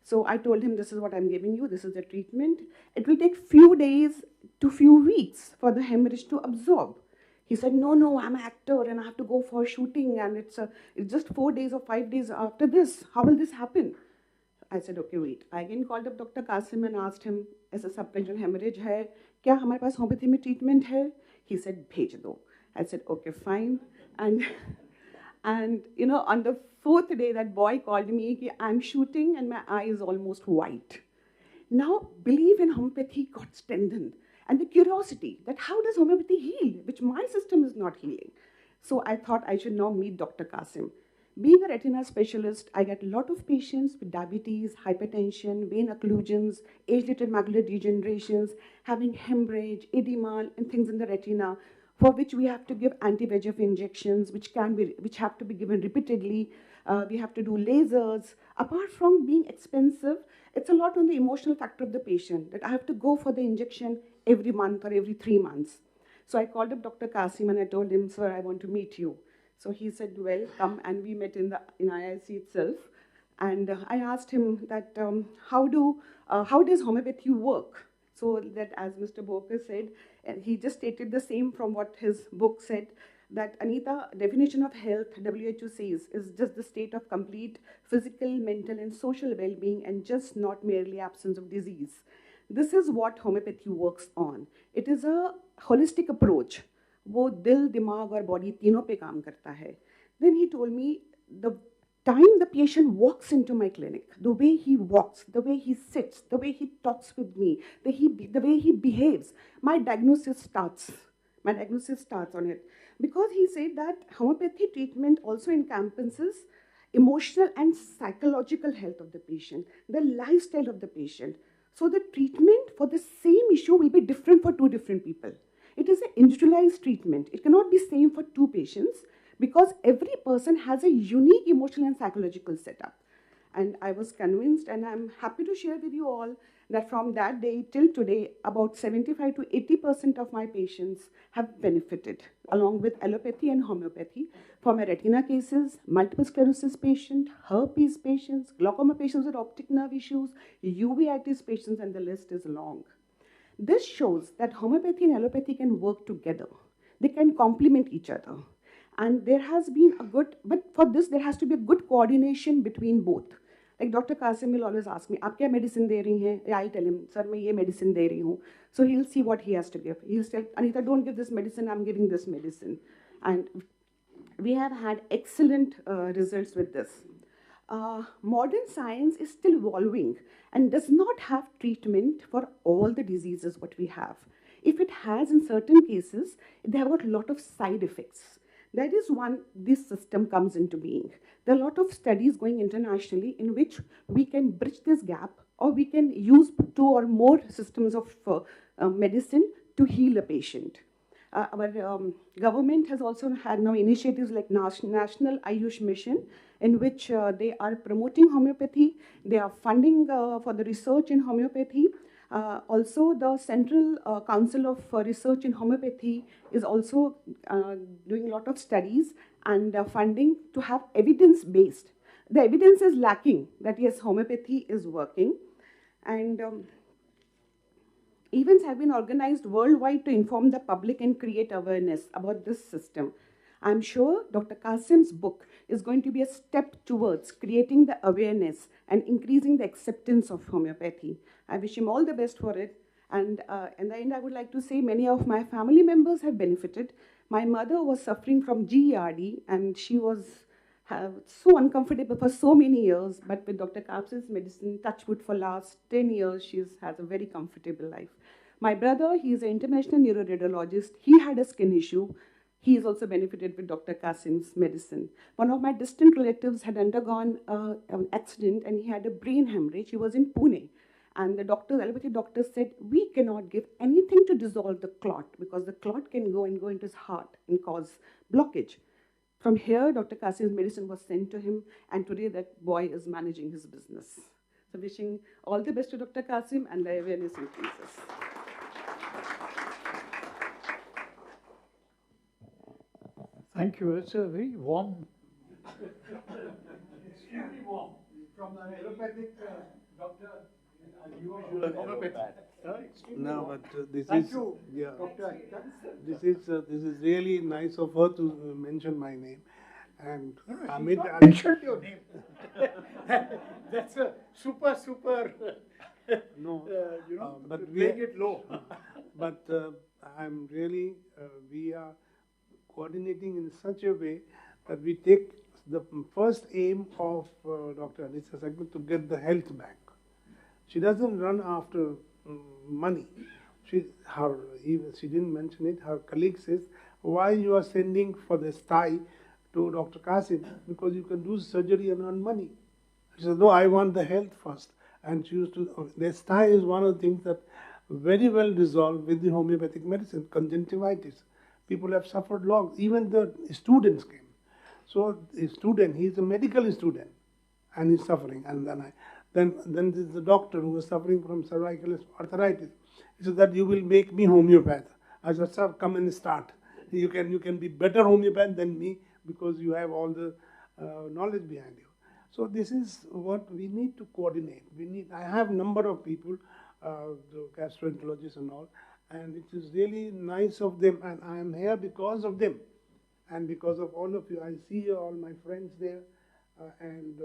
So I told him, this is what I'm giving you, this is the treatment. It will take few days to few weeks for the hemorrhage to absorb. He said, no, I'm an actor and I have to go for shooting, and it's just 4 days or 5 days after this. How will this happen? I said, okay, wait. I again called up Dr. Qasim and asked him, ऐसा subconjunctival hemorrhage है, क्या हमारे पास homeopathy में treatment है? He said, भेज दो. I said, okay, fine. And you know, on the 4th day, that boy called me, I'm shooting and my eye is almost white. Now, belief in homeopathy got strengthened. And the curiosity that how does homeopathy heal, which my system is not healing. So I thought I should now meet Dr. Qasim. Being a retina specialist, I get a lot of patients with diabetes, hypertension, vein occlusions, age-related macular degenerations, having hemorrhage, edema, and things in the retina, for which we have to give anti-VEGF injections, which have to be given repeatedly. We have to do lasers. Apart from being expensive, it's a lot on the emotional factor of the patient, that I have to go for the injection every month or every 3 months. So I called up Dr. Qasim and I told him, sir, I want to meet you. So he said, well, come, and we met in IIC itself. And I asked him that how does homeopathy work? So that, as Mr. Boker said, he just stated the same from what his book said, that Anita, definition of health, WHO says, is just the state of complete physical, mental, and social well-being, and just not merely absence of disease. This is what homeopathy works on. It is a holistic approach. वो दिल, दिमाग और body तीनों पे काम करता है. Then he told me, the time the patient walks into my clinic, the way he walks, the way he sits, the way he talks with me, the way he behaves, my diagnosis starts on it. because he said that homeopathy treatment also encompasses emotional and psychological health of the patient, the lifestyle of the patient. So the treatment for the same issue will be different for two different people. It is an individualized treatment. It cannot be same for two patients because every person has a unique emotional and psychological setup. And I was convinced, and I'm happy to share with you all that from that day till today, about 75 to 80% of my patients have benefited, along with allopathy and homeopathy, for my retina cases, multiple sclerosis patient, herpes patients, glaucoma patients with optic nerve issues, uveitis patients, and the list is long. This shows that homeopathy and allopathy can work together. They can complement each other. And there has been a good, but for this, there has to be a good coordination between both. Like Dr. Qasim will always ask me, "Aap kya medicine de rahi hain?" I tell him, "Sir, मैं ये medicine de rahi hu." So he'll see what he has to give. He'll say, "Anita, don't give this medicine, I'm giving this medicine." And we have had excellent results with this. Modern science is still evolving and does not have treatment for all the diseases what we have. If it has in certain cases, they have got a lot of side effects. That is when this system comes into being. There are a lot of studies going internationally in which we can bridge this gap, or we can use 2 or more systems of medicine to heal a patient. Our government has also had now initiatives like National Ayush Mission, in which they are promoting homeopathy. They are funding for the research in homeopathy. Also, the Central Council of Research in Homeopathy is also doing a lot of studies and funding to have evidence-based. The evidence is lacking that yes, homeopathy is working. And events have been organized worldwide to inform the public and create awareness about this system. I'm sure Dr. Qasim's book is going to be a step towards creating the awareness and increasing the acceptance of homeopathy. I wish him all the best for it. And in the end, I would like to say many of my family members have benefited. My mother was suffering from GERD, and she was so uncomfortable for so many years. But with Dr. Qasim's medicine, touchwood, for last 10 years, she has a very comfortable life. My brother, he is an international neuroradiologist. He had a skin issue. He has also benefited with Dr. Qasim's medicine. One of my distant relatives had undergone an accident, and he had a brain hemorrhage. He was in Pune. And the allopathy doctor said, "We cannot give anything to dissolve the clot because the clot can go into his heart and cause blockage." From here, Dr. Qasim's medicine was sent to him, and today that boy is managing his business. So wishing all the best to Dr. Qasim, and the awareness increases. Thank you. It's a very warm, extremely warm from an allopathic doctor. No, but this Thank is you, yeah. Doctor. This is really nice of her to mention my name, and Amit mentioned your name. That's a super. no, but playing it low. but I'm really we are coordinating in such a way that we take the first aim of Dr. Alisa Segment to get the health back. She doesn't run after money. She didn't mention it. Her colleague says, "Why you are sending for this thigh to Dr. Qasim? Because you can do surgery and earn money." She said, "No, I want the health first." And she used to. This thigh is one of the things that very well resolved with the homeopathic medicine. Conjunctivitis. People have suffered long. Even the students came. So the student, he's a medical student, and he's suffering. And then there's the doctor who was suffering from cervical arthritis. He said that you will make me homeopath. I said, "Sir, come and start. You can be better homeopath than me because you have all the knowledge behind you." So this is what we need to coordinate. I have number of people, the gastroenterologists and all, and it is really nice of them, and I am here because of them, and because of all of you. I see all my friends there. And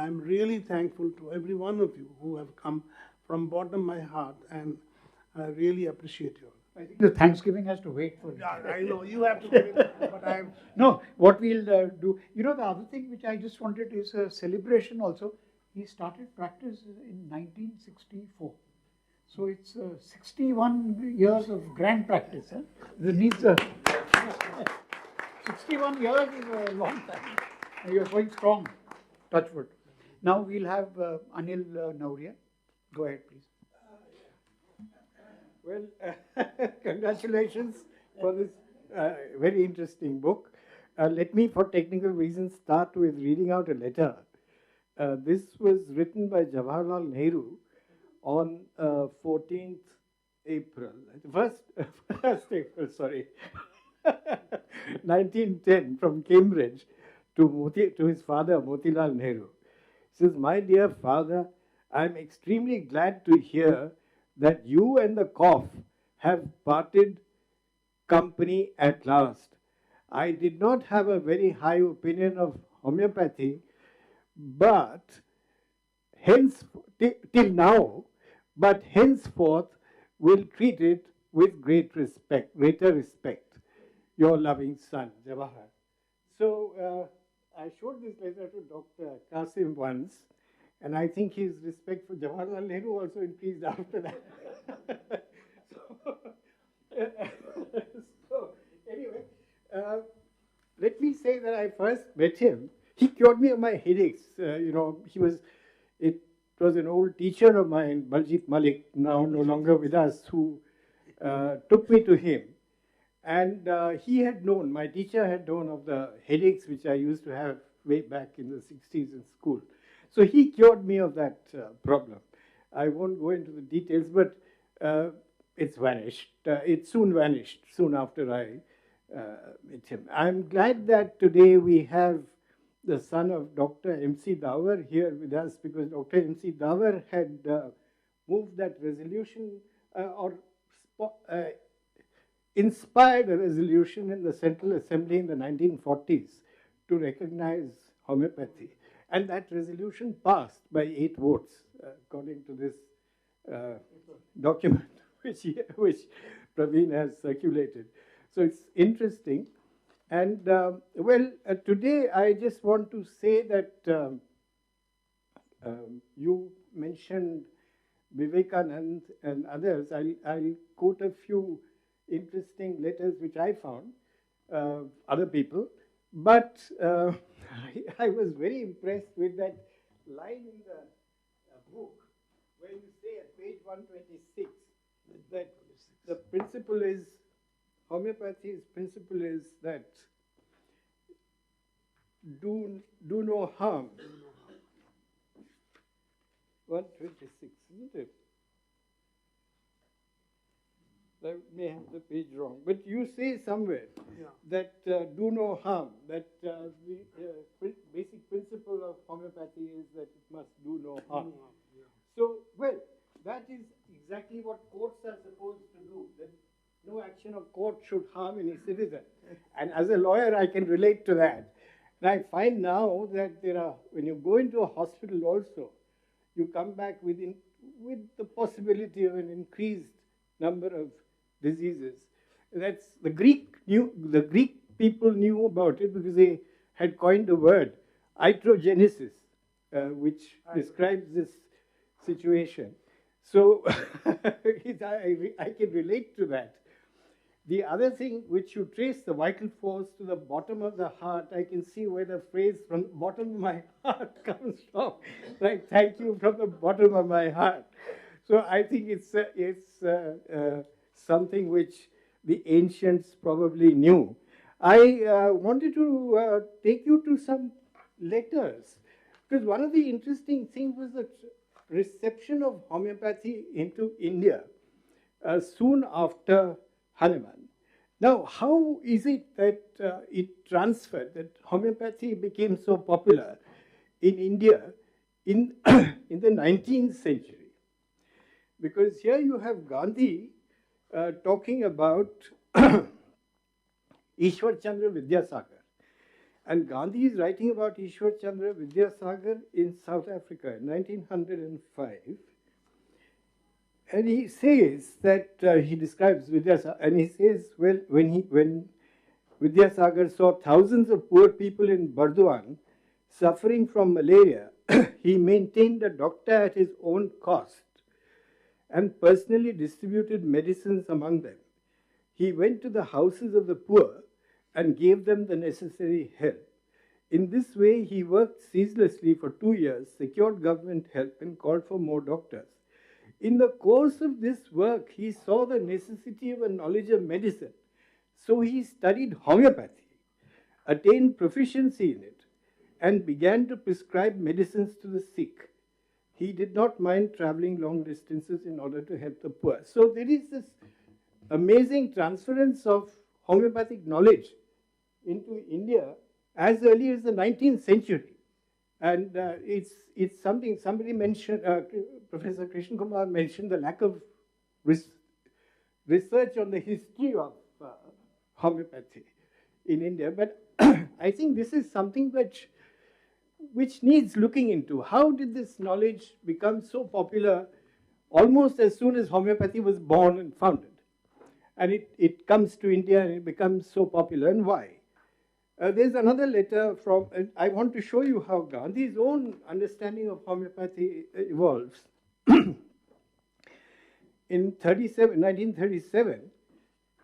I'm really thankful to every one of you who have come from bottom of my heart, and I really appreciate you all. I think the Thanksgiving has to wait for it. Yeah, I know, you have to wait, but I'm... No, what we'll do, the other thing which I just wanted is a celebration also. He started practice in 1964. So it's 61 years of grand practice. Huh? It needs a... 61 years is a long time. And you're going strong. Touch wood. Now we'll have Anil Nauria. Go ahead, please. Well, congratulations for this very interesting book. Let me, for technical reasons, start with reading out a letter. This was written by Jawaharlal Nehru on 14th April, first April, sorry, 1910, from Cambridge to his father, Motilal Nehru. He says, "My dear father, I am extremely glad to hear that you and the cough have parted company at last. I did not have a very high opinion of homeopathy, but till now, but henceforth will treat it with greater respect. Your loving son, Jawahar." So I showed this letter to Dr. Qasim once, and I think his respect for Jawaharlal Nehru also increased after that. So anyway, let me say that I first met him. He cured me of my headaches. It was an old teacher of mine, Baljit Malik, now no longer with us, who took me to him. And he had known, my teacher had known of the headaches which I used to have way back in the 60s in school. So he cured me of that problem. I won't go into the details, but it's vanished. It soon vanished, soon after I met him. I'm glad that today we have the son of Dr. M.C. Dawar here with us, because Dr. M.C. Dawar had moved that resolution inspired a resolution in the Central Assembly in the 1940s to recognize homeopathy. And that resolution passed by 8 votes, according to this document which Praveen has circulated. So it's interesting. And today I just want to say that you mentioned Vivekanand and others. I'll quote a few interesting letters which I found, other people. But I was very impressed with that line in the book where you say at page 126 that the principle is, homeopathy's principle is that do no harm. 126, isn't it? I may have the page wrong, but you say somewhere that do no harm, that the basic principle of homeopathy is that it must do no harm. So, well, that is exactly what courts are supposed to do, that no action of court should harm any citizen. And as a lawyer, I can relate to that. And I find now that when you go into a hospital also, you come back with the possibility of an increased number of diseases. That's the Greek people knew about it because they had coined the word iatrogenesis, which describes this situation. So I can relate to that. The other thing, which you trace the vital force to the bottom of the heart, I can see where the phrase "from the bottom of my heart" comes from. Like, thank you from the bottom of my heart. So I think it's something which the ancients probably knew. I wanted to take you to some letters, because one of the interesting things was the reception of homeopathy into India soon after Hahnemann. Now, how is it that it transferred, that homeopathy became so popular in India in, in the 19th century? Because here you have Gandhi talking about Ishwar Chandra Vidyasagar. And Gandhi is writing about Ishwar Chandra Vidyasagar in South Africa in 1905. And he says that, he describes Vidyasagar, and he says, well, when Vidyasagar saw thousands of poor people in Burdwan suffering from malaria, he maintained a doctor at his own cost and personally distributed medicines among them. He went to the houses of the poor and gave them the necessary help. In this way, he worked ceaselessly for 2 years, secured government help, and called for more doctors. In the course of this work, he saw the necessity of a knowledge of medicine. So he studied homeopathy, attained proficiency in it, and began to prescribe medicines to the sick. He did not mind traveling long distances in order to help the poor. So there is this amazing transference of homeopathic knowledge into India as early as the 19th century. And it's something, somebody mentioned, Professor Krishna Kumar mentioned the lack of research on the history of homeopathy in India. But I think this is something which needs looking into. How did this knowledge become so popular almost as soon as homeopathy was born and founded? And it comes to India and it becomes so popular, and why? There's another letter from, I want to show you how Gandhi's own understanding of homeopathy evolves. In 1937,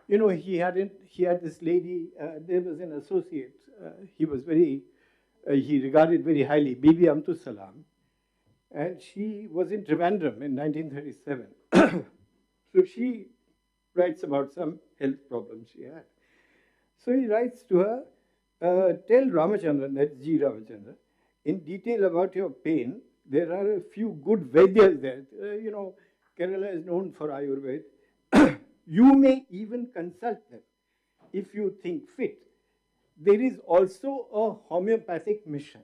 you know, he had this lady, there was an associate, he regarded very highly, Bibi Amtu Salam, and she was in Trivandrum in 1937. So she writes about some health problems she had. So he writes to her, tell Ramachandran, that's G. Ramachandran, in detail about your pain. There are a few good Vaidyas there. You know, Kerala is known for Ayurveda. You may even consult them if you think fit. There is also a homeopathic mission.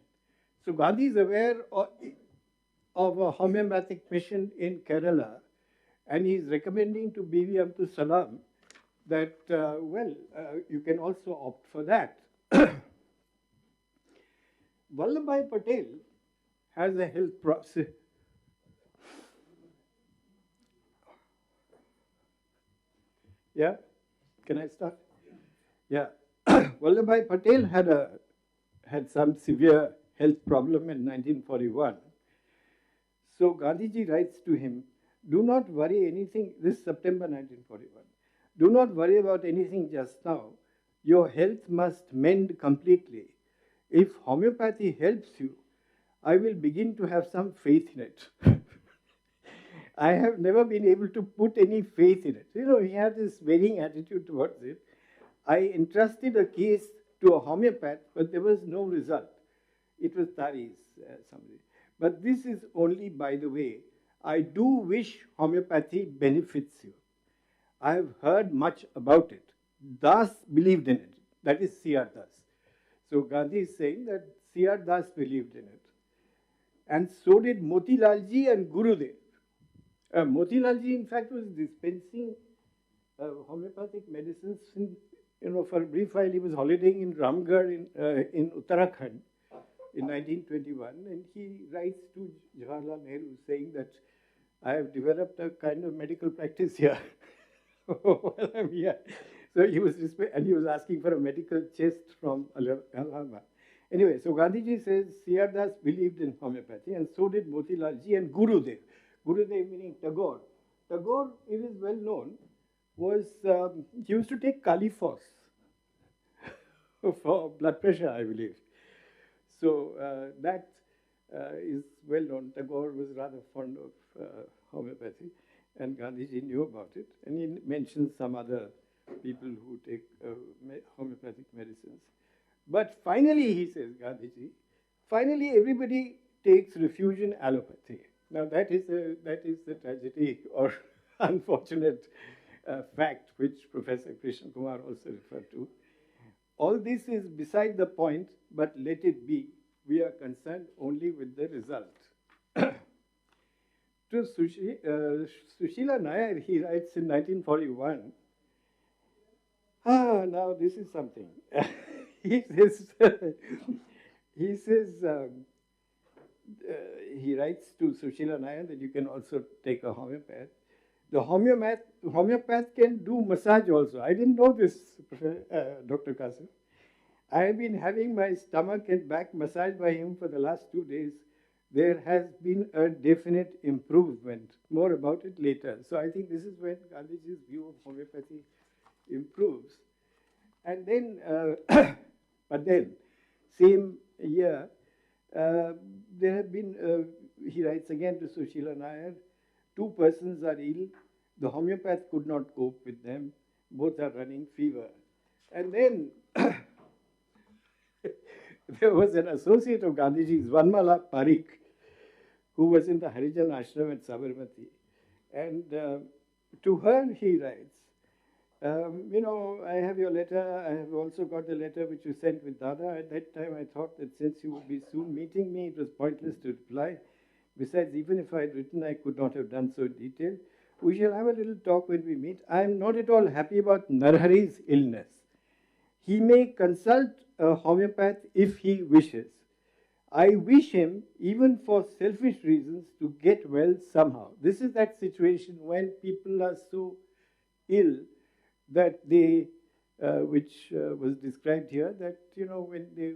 So Gandhi is aware of a homeopathic mission in Kerala, and he is recommending to Bibi Amtu Salam that, you can also opt for that. Vallabhbhai Patel has a health process. Yeah? Can I start? Yeah. Vallabhbhai Patel had some severe health problem in 1941. So Gandhiji writes to him, do not worry anything, this is September 1941, do not worry about anything just now. Your health must mend completely. If homeopathy helps you, I will begin to have some faith in it. I have never been able to put any faith in it. You know, he had this varying attitude towards it. I entrusted a case to a homeopath, but there was no result. It was Tari's, somebody. But this is only by the way. I do wish homeopathy benefits you. I have heard much about it. Das believed in it. That is C.R. Das. So Gandhi is saying that C.R. Das believed in it. And so did Motilalji and Gurudev. Motilalji, in fact, was dispensing homeopathic medicines. For a brief while, he was holidaying in Ramgarh in Uttarakhand in 1921. And he writes to Jawaharlal Nehru saying that I have developed a kind of medical practice here. While I'm here. So he was asking for a medical chest from Allahabad. Anyway, so Gandhiji says C.R. Das believed in homeopathy, and so did Motilalji and Gurudev. Gurudev meaning Tagore. Tagore, it is well known, was he used to take Kalifos for blood pressure, I believe. So that is well known. Tagore was rather fond of homeopathy, and Gandhiji knew about it. And he mentions some other people who take homeopathic medicines. But finally, he says, Gandhiji, finally everybody takes refuge in allopathy. Now that is the tragedy or unfortunate fact which Professor Krishna Kumar also referred to. All this is beside the point, but let it be. We are concerned only with the result. To Sushila Nair, he writes in 1941, now this is something. he writes to Sushila Nair that you can also take a homeopath. The homeopath can do massage also. I didn't know this, Dr. Qasim. I have been having my stomach and back massaged by him for the last 2 days. There has been a definite improvement. More about it later. So I think this is when Gandhiji's view of homeopathy improves. And then, but then, same year, there have been, he writes again to Sushila Nair, two persons are ill, the homeopath could not cope with them, both are running fever. And then there was an associate of Gandhiji's, Vanmala Parikh, who was in the Harijan ashram at Sabarmati. And to her he writes, you know, I have your letter. I have also got the letter which you sent with Dada. At that time, I thought that since you would be soon meeting me, it was pointless to reply. Besides, even if I had written, I could not have done so detailed. We shall have a little talk when we meet. I am not at all happy about Narhari's illness. He may consult a homeopath if he wishes. I wish him, even for selfish reasons, to get well somehow. This is that situation when people are so ill that they, which was described here, that, you know, when they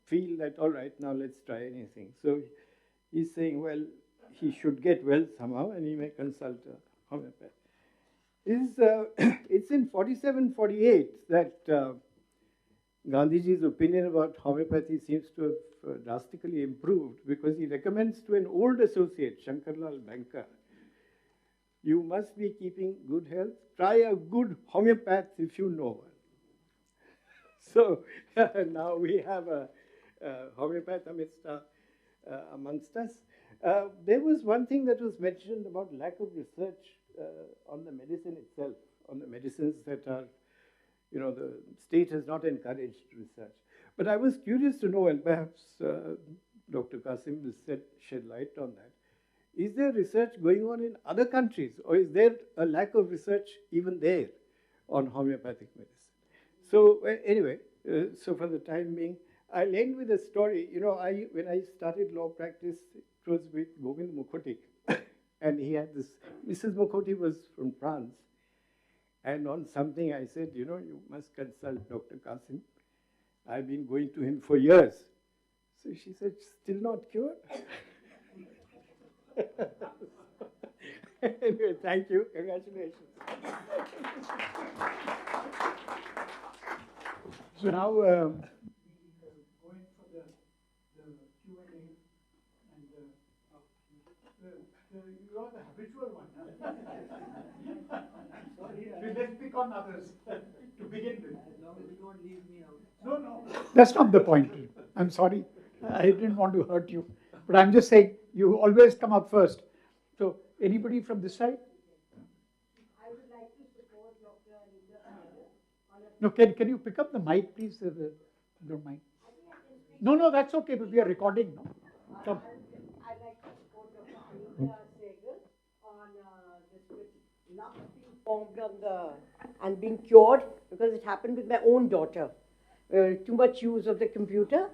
feel that, all right, now let's try anything. So he's saying, well, he should get well somehow and he may consult a homeopath. It's in 47, 48 that Gandhiji's opinion about homeopathy seems to have drastically improved, because he recommends to an old associate, Shankarlal Banka, you must be keeping good health. Try a good homeopath if you know one. So now we have a homeopath amongst us. There was one thing that was mentioned about lack of research on the medicine itself, on the medicines that are, you know, the state has not encouraged research. But I was curious to know, and perhaps Dr. Qasim will shed light on that. Is there research going on in other countries, or is there a lack of research even there on homeopathic medicine? So anyway, so for the time being, I'll end with a story. You know, when I started law practice, it was with Govind Mukhotik, and he had this, Mrs. Mukhoti was from France, and on something I said, you know, you must consult Dr. Qasim. I've been going to him for years. So she said, still not cured? Anyway, thank you. Congratulations. So now, going for the Q&A, and you are the habitual one. Huh? Sorry, let's pick on others to begin with. As long as you don't leave me out. No, that's not the point. I'm sorry. I didn't want to hurt you. But I'm just saying, you always come up first. So, anybody from this side? I would like to support Dr. Anita. No, can you pick up the mic, please? Don't mind. No, that's okay, but we are recording. No? Come. I'd like to support Dr. Anita Sehgal on this lumps being formed on and being cured, because it happened with my own daughter. Too much use of the computer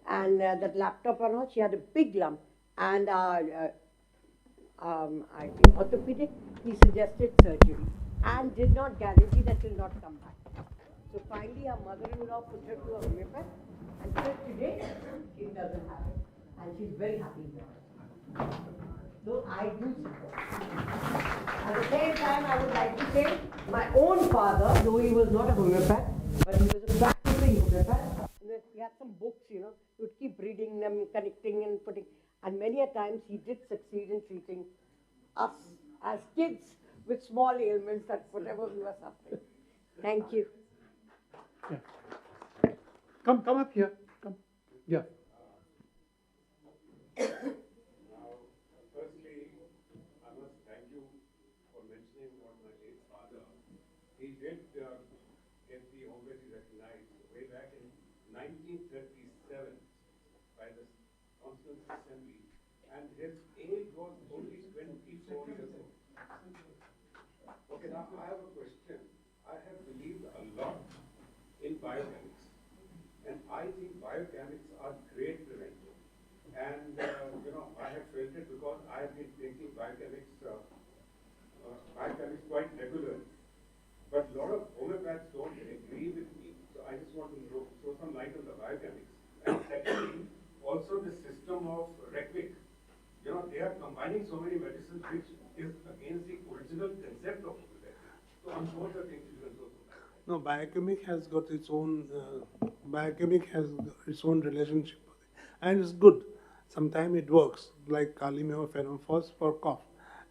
and that laptop and all, she had a big lump. And I think orthopedic, he suggested surgery and did not guarantee that it will not come back. So finally, her mother-in-law put her to a homeopath, and till today, she doesn't have it. And she's very happy with it. So I do support. At the same time, I would like to say, my own father, though he was not a homeopath, but he was a practicing homeopath. He had some books, you know, he would keep reading them, connecting and putting. And many a times he did succeed in treating us as kids with small ailments, that whatever we were suffering. Thank you. Yeah. Come up here. Come. Yeah. Firstly, I must thank you for mentioning about my late father. He did get the homeopathy recognized way back in 1937 by the Constituent Assembly, and his age was only 24 years old. Okay, now I have a question. I have believed a lot in biomechanics, and I think biomechanics are great preventive. And you know, I have felt it because I have been taking biomechanics quite regularly. But a lot of homeopaths don't agree with me. So I just want to throw some light on the biomechanics. And secondly, also the system of Reckwick. You know, they are combining so many medicines which is against the original concept of homeopathy. So I'm sure the things you can do. No, biochemic has got its own, biochemic has its own relationship with it. And it's good. Sometimes it works, like calimero for cough.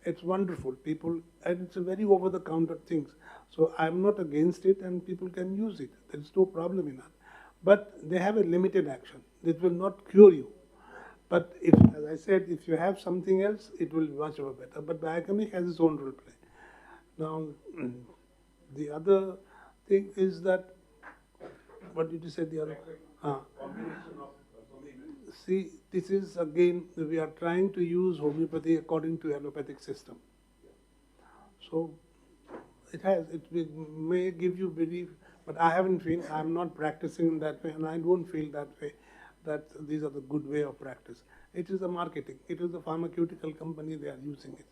It's wonderful. People, and it's a very over-the-counter things. So I'm not against it, and people can use it. There's no problem in that. But they have a limited action. It will not cure you. But if, as I said, if you have something else, it will be much more better. But biochemic has its own role play. Now, the other thing is that, what did you say the other? See, this is again, we are trying to use homeopathy according to allopathic system. So, it may give you belief, but I haven't feel, I'm not practicing in that way, and I don't feel that way, that these are the good way of practice. It is a marketing, it is a pharmaceutical company, they are using it,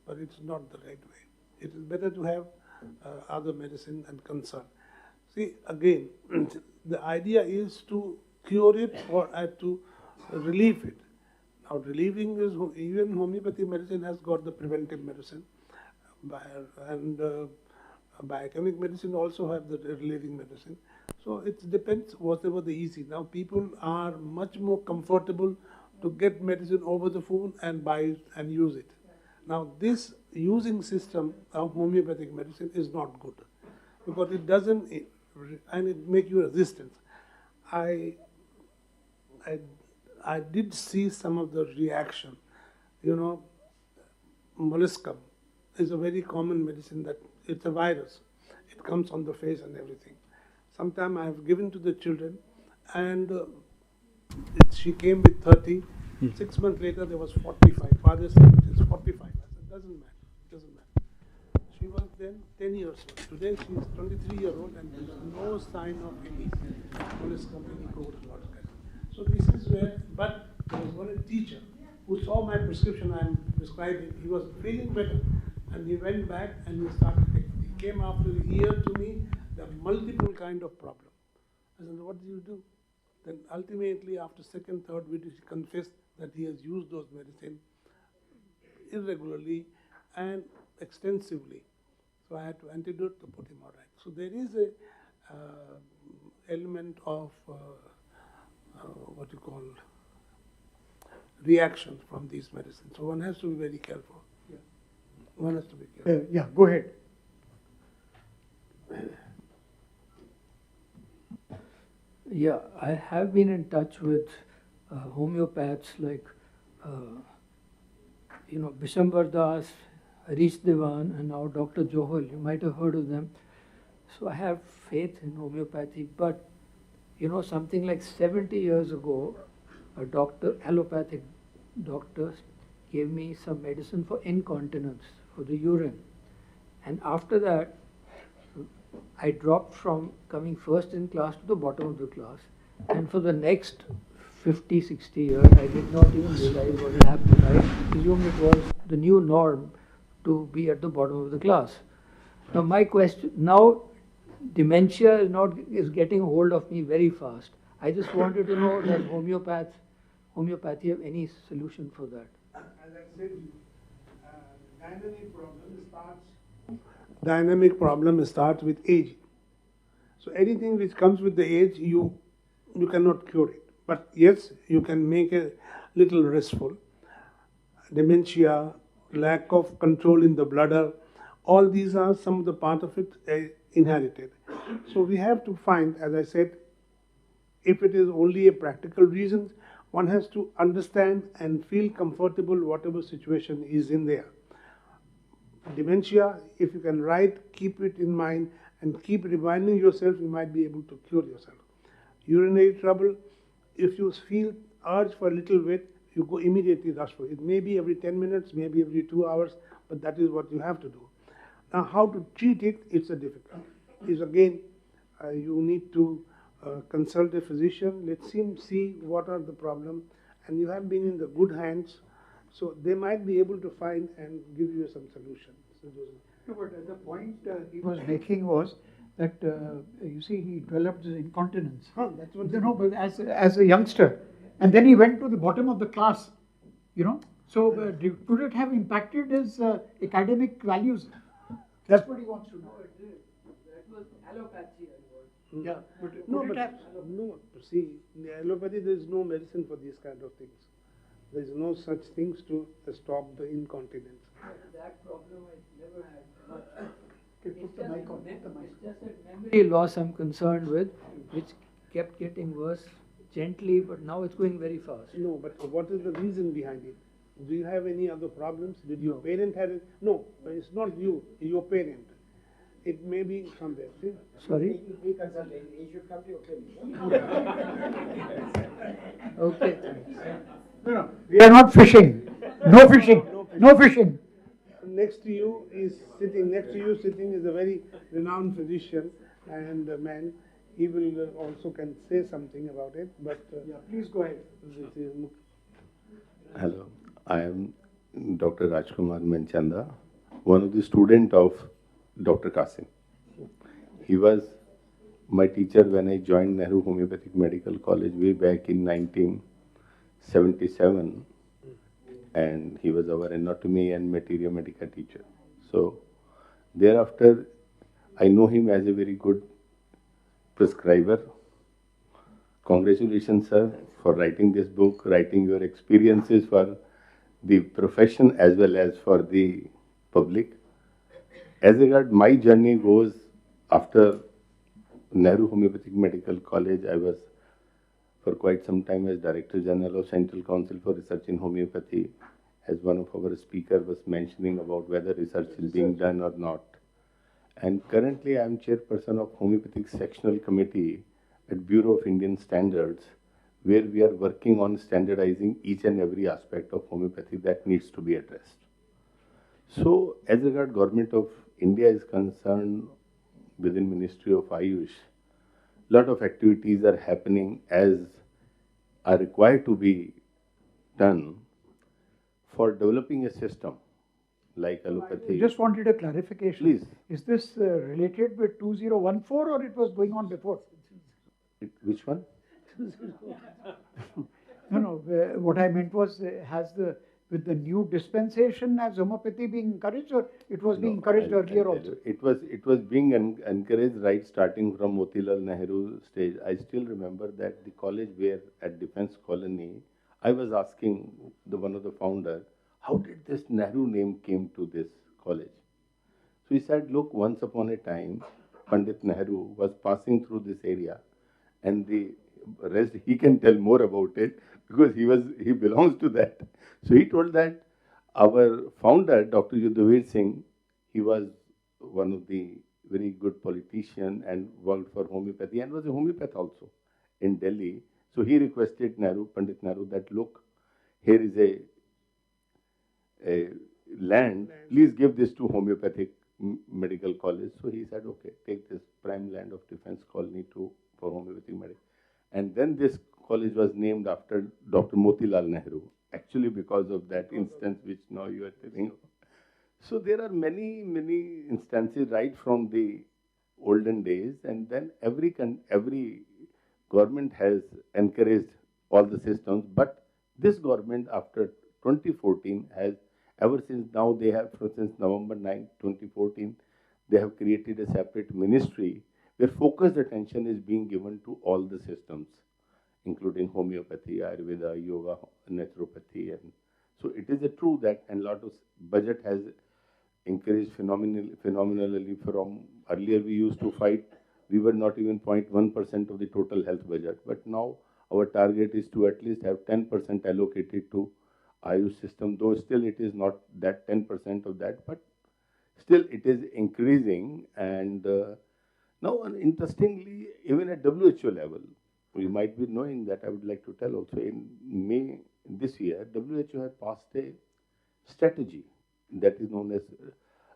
but it's not the right way. It is better to have other medicine and concern. See, again, the idea is to cure it or to relieve it. Now, relieving is, even homeopathy medicine has got the preventive medicine, and biochemic medicine also have the relieving medicine. So it depends whatever the easy. Now, people are much more comfortable to get medicine over the phone and buy it and use it. Now, this using system of homeopathic medicine is not good, because it doesn't, and it makes you resistant. I did see some of the reaction. You know, molluscum is a very common medicine that it's a virus. It comes on the face and everything. Sometime I have given to the children, and she came with 30. 6 months later, there was 45. Father said it is 45. I said, doesn't matter. It doesn't matter. She was then 10 years old. Today she is 23-year-old, and there is no sign of any molluscum, any growth or whatever. So this is where, but there was one teacher who saw my prescription I am prescribing. He was feeling better, and he went back and he started taking. He came after a year to me, there are multiple kind of problem. I said, what did you do? Then ultimately, after second, third visit, he confessed that he has used those medicine irregularly and extensively. So I had to antidote to put him all right. So there is a element of what you call reaction from these medicines. So one has to be very careful. Yeah. One has to be careful. Yeah, go ahead. Yeah, I have been in touch with homeopaths like, Bishambar Das, Harish Devan, and now Dr. Johal. You might have heard of them. So I have faith in homeopathy, but something like 70 years ago, a allopathic doctor, gave me some medicine for incontinence, for the urine. And after that, I dropped from coming first in class to the bottom of the class. And for the next 50, 60 years, I did not even realize what had happened. I presumed it was the new norm to be at the bottom of the class. Now my question, now dementia is getting hold of me very fast. I just wanted to know, does homeopathy have any solution for that? As I said, dynamic problem starts with age. So anything which comes with the age, you cannot cure it. But yes, you can make a little restful. Dementia, lack of control in the bladder, all these are some of the part of it inherited. So we have to find, as I said, if it is only a practical reason, one has to understand and feel comfortable whatever situation is in there. Dementia, if you can write, keep it in mind and keep reminding yourself, you might be able to cure yourself. Urinary trouble, if you feel urge for a little bit, you go immediately rush for it. It may be every 10 minutes, maybe every 2 hours, but that is what you have to do. Now, how to treat it, it's a difficult. Is again, you need to consult a physician, let him see what are the problem, and you have been in the good hands, so they might be able to find and give you some solution. No, but the point he was making was that, you see, he developed this incontinence. That's what But as a youngster. And then he went to the bottom of the class, So could it have impacted his academic values? That's what he wants to know. That was allopathy. Yeah, but No, could it but have? no. See, in the allopathy, there is no medicine for these kind of things. There is no such things to stop the incontinence. That problem I never had much. Okay, put the mic on. Put the mic. It's just that memory loss I'm concerned with, which kept getting worse gently, but now it's going very fast. No, but what is the reason behind it? Do you have any other problems? Did your parent have it? No, it's not you, your parent. It may be somewhere. See? Sorry? He consulted. He should come to your clinic. Okay. No, we are not fishing. No fishing. No fishing. Next to you sitting is a very renowned physician and a man. He will also can say something about it, but Yeah, please go ahead. this is Hello, I am Dr. Rajkumar Manchanda, one of the students of Dr. Qasim. He was my teacher when I joined Nehru Homeopathic Medical College way back in 1977, and he was our anatomy and materia medica teacher. So thereafter, I know him as a very good prescriber. Congratulations, sir, for writing this book, writing your experiences for the profession as well as for the public. As regard my journey goes, after Nehru Homeopathic Medical College, I was for quite some time as Director General of Central Council for Research in Homeopathy, as one of our speakers was mentioning about whether research is being done or not. And currently I am chairperson of Homeopathic Sectional Committee at Bureau of Indian Standards, where we are working on standardizing each and every aspect of homeopathy that needs to be addressed. So, as regard Government of India is concerned, within Ministry of Ayush, lot of activities are happening as are required to be done for developing a system like allopathy. Just wanted a clarification. Please. Is this related with 2014 or it was going on before? Which one? No. What I meant was, with the new dispensation, has homeopathy being encouraged, or it was being encouraged earlier also? It was being encouraged right starting from Motilal Nehru stage. I still remember that the college where at Defense Colony, I was asking one of the founder, how did this Nehru name came to this college? So he said, look, once upon a time, Pandit Nehru was passing through this area, and the rest he can tell more about it because he belongs to that. So he told that our founder, Dr. Yudhavir Singh, he was one of the very good politician and worked for homeopathy and was a homeopath also in Delhi. So he requested Pandit Nehru, that look, here is a land, please give this to homeopathic medical college. So he said, okay, take this prime land of Defense Colony for homeopathic medical. And then this college was named after Dr. Motilal Nehru, actually because of that instance which now you are telling. So there are many instances right from the olden days, and then every government has encouraged all the systems, but this government after 2014 has, ever since now they have, since November 9, 2014, they have created a separate ministry where focused attention is being given to all the systems, including homeopathy, Ayurveda, yoga, naturopathy. And so it is true that, and a lot of budget has increased phenomenally from earlier we used to fight, we were not even 0.1% of the total health budget, but now our target is to at least have 10% allocated to Ayush system, though still it is not that 10% of that, but still it is increasing. And now, interestingly, even at WHO level, you might be knowing that, I would like to tell also, in May this year, WHO has passed a strategy that is known as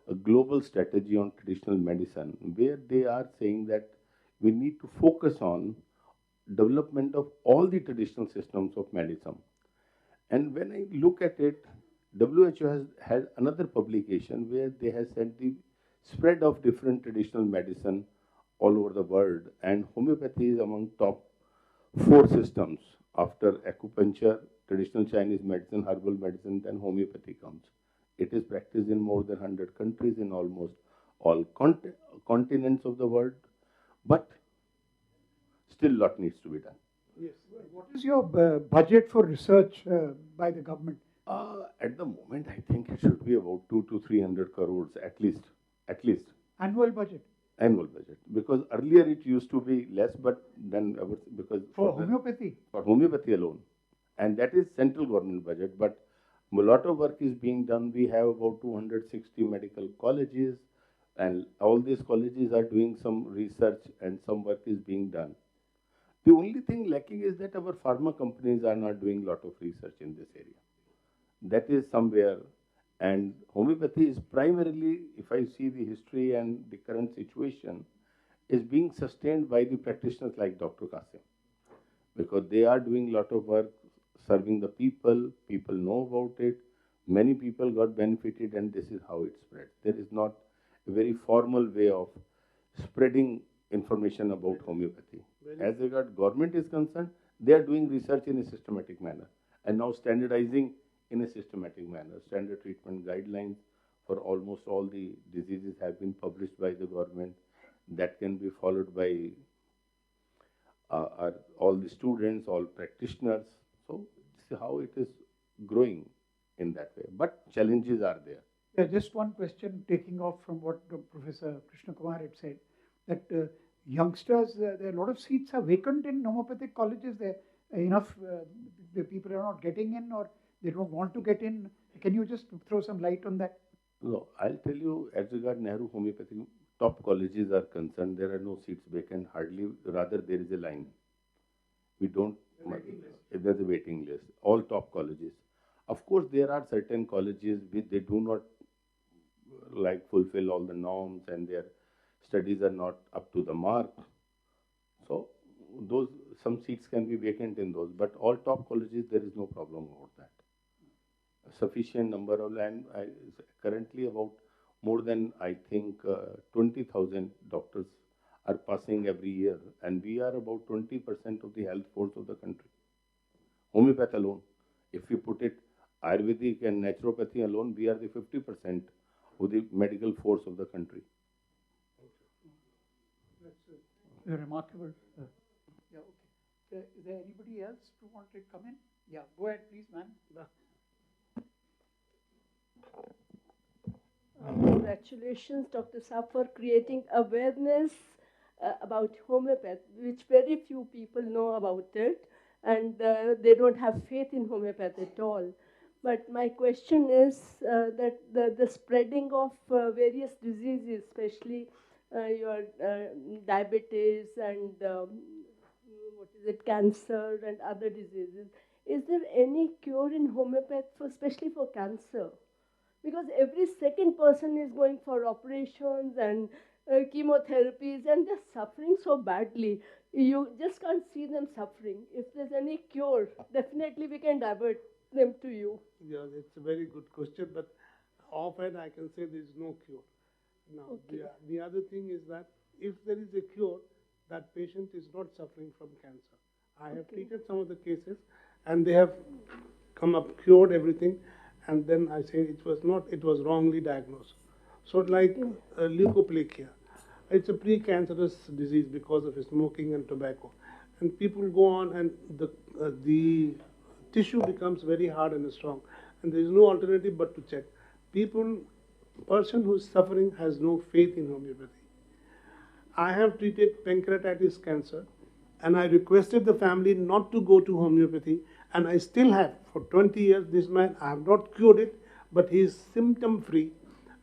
a global strategy on traditional medicine, where they are saying that we need to focus on development of all the traditional systems of medicine. And when I look at it, WHO has had another publication where they have said the spread of different traditional medicine all over the world, and homeopathy is among top 4 systems. After acupuncture, traditional Chinese medicine, herbal medicine, then homeopathy comes. It is practiced in more than 100 countries in almost all continents of the world, but still lot needs to be done. Yes. What is your budget for research by the government? At the moment, I think it should be about 200 to 300 crores at least. Annual budget? Annual budget. Because earlier it used to be less, but then because for homeopathy? For homeopathy alone. And that is central government budget, but a lot of work is being done. We have about 260 medical colleges, and all these colleges are doing some research and some work is being done. The only thing lacking is that our pharma companies are not doing a lot of research in this area. That is somewhere, and homeopathy is primarily, if I see the history and the current situation, is being sustained by the practitioners like Dr. Qasim, because they are doing a lot of work serving the people. People know about it. Many people got benefited, and this is how it spread. There is not a very formal way of spreading information about homeopathy. As regards government is concerned, they are doing research in a systematic manner and now standardizing in a systematic manner. Standard treatment guidelines for almost all the diseases have been published by the government. That can be followed by all the students, all practitioners. So this is how it is growing in that way. But challenges are there. Yeah, just one question taking off from what Professor Krishna Kumar had said, that youngsters, there are a lot of seats are vacant in homeopathic colleges. There enough the people are not getting in, or they don't want to get in. Can you just throw some light on that? No, I'll tell you, as regard Nehru Homeopathy, top colleges are concerned, there are no seats vacant, hardly, rather there is a line. We don't, there's a waiting list, all top colleges. Of course, there are certain colleges which they do not fulfill all the norms and their studies are not up to the mark. So, some seats can be vacant in those, but all top colleges, there is no problem about that. A sufficient number of land, currently about more than, I think, 20,000 doctors are passing every year, and we are about 20% of the health force of the country. Homeopathy alone, if you put it Ayurvedic and naturopathy alone, we are the 50% of the medical force of the country. That's remarkable. Yeah, okay. Is there anybody else who want to come in? Yeah, go ahead, please, ma'am. Congratulations, Dr. Saab, for creating awareness about homeopathy, which very few people know about it, and they don't have faith in homeopathy at all. But my question is that the spreading of various diseases, especially your diabetes and cancer and other diseases, is there any cure in homeopathy, especially for cancer? Because every second person is going for operations and chemotherapies, and they're suffering so badly. You just can't see them suffering. If there's any cure, definitely we can divert them to you. Yeah, it's a very good question, but often I can say there is no cure. Now, okay. The other thing is that if there is a cure, that patient is not suffering from cancer. I have treated some of the cases, and they have come up cured everything, and then I say it was not, it was wrongly diagnosed. So like leukoplegia, it's a precancerous disease because of smoking and tobacco, and people go on, and the tissue becomes very hard and strong, and there is no alternative but to check. Person who is suffering has no faith in homeopathy. I have treated pancreatitis cancer, and I requested the family not to go to homeopathy, and I still have, for 20 years, this man, I have not cured it, but he is symptom free,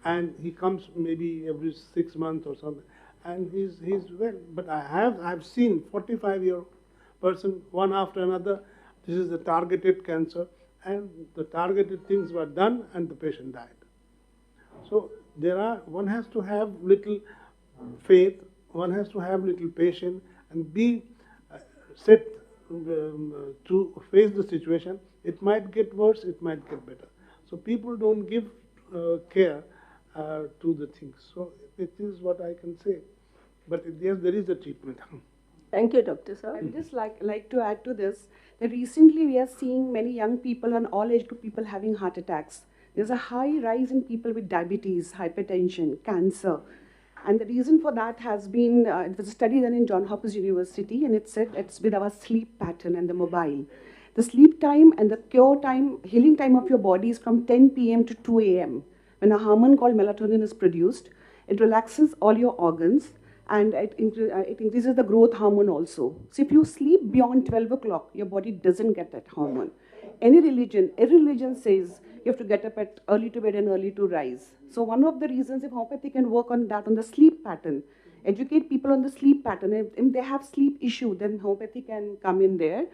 and he comes maybe every 6 months or something, and he's well. But I've seen 45-year-old person, one after another. This is a targeted cancer, and the targeted things were done, and the patient died. So one has to have little faith, one has to have little patience, and be set to face the situation. It might get worse, it might get better. So people don't give care to the things. So it is what I can say. But yes, there is a treatment. Thank you, Dr. Sir. I would just like to add to this that recently we are seeing many young people and all age group people having heart attacks. There's a high rise in people with diabetes, hypertension, cancer. And the reason for that has been, it was a study done in Johns Hopkins University, and it said it's with our sleep pattern and the mobile. The sleep time and the cure time, healing time of your body is from 10 p.m. to 2 a.m. When a hormone called melatonin is produced, it relaxes all your organs, and it increases the growth hormone also. So if you sleep beyond 12 o'clock, your body doesn't get that hormone. Every religion says you have to get up at early to bed and early to rise. So one of the reasons if homeopathy can work on that, on the sleep pattern, educate people on the sleep pattern. If they have sleep issue, then homeopathy can come in there.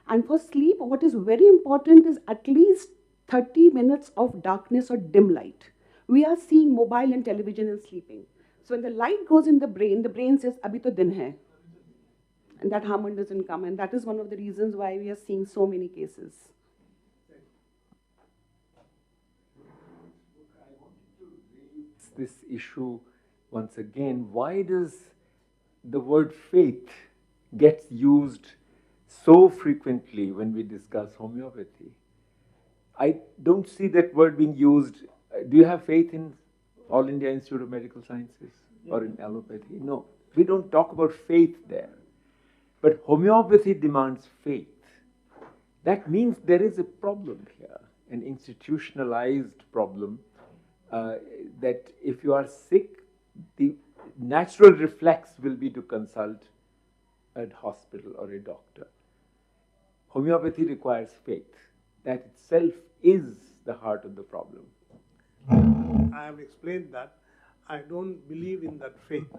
And for sleep, what is very important is at least 30 minutes of darkness or dim light. We are seeing mobile and television and sleeping. So when the light goes in the brain says, abhi to din hai. And that hormone doesn't come. And that is one of the reasons why we are seeing so many cases. This issue once again. Why does the word faith get used so frequently when we discuss homeopathy? I don't see that word being used. Do you have faith in All India Institute of Medical Sciences or in allopathy? No, we don't talk about faith there. But homeopathy demands faith. That means there is a problem here, an institutionalized problem. That if you are sick, the natural reflex will be to consult a hospital or a doctor. Homeopathy requires faith. That itself is the heart of the problem. I have explained that. I don't believe in that faith.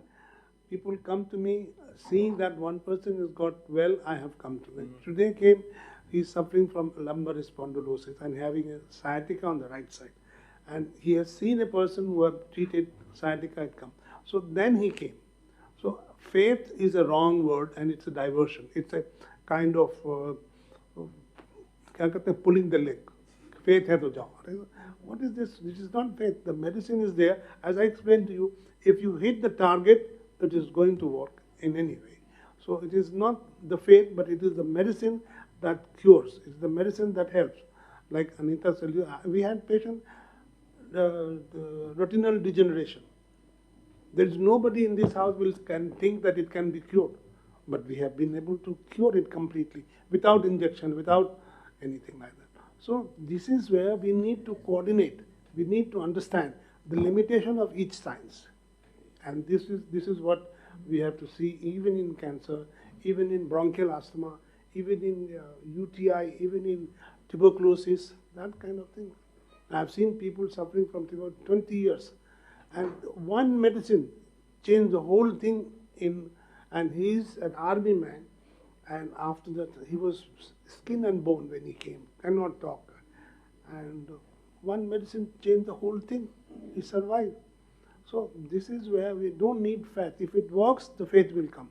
People come to me seeing that one person has got well, I have come to them. Today came, he's suffering from lumbar spondylosis and having a sciatica on the right side. And he has seen a person who had treated sciatica had come. So then he came. So faith is a wrong word and it's a diversion. It's a kind of pulling the leg. Faith hai to jao. What is this? This is not faith. The medicine is there. As I explained to you, if you hit the target, it is going to work in any way. So it is not the faith, but it is the medicine that cures. It's the medicine that helps. Like Anita said, we had patient the retinal degeneration. There is nobody in this house can think that it can be cured. But we have been able to cure it completely without injection, without anything like that. So this is where we need to coordinate. We need to understand the limitation of each science. And this is what we have to see even in cancer, even in bronchial asthma, even in UTI, even in tuberculosis, that kind of thing. I've seen people suffering from 20 years. And one medicine changed the whole thing and he's an army man. And after that, he was skin and bone when he came, cannot talk. And one medicine changed the whole thing. He survived. So this is where we don't need faith. If it works, the faith will come.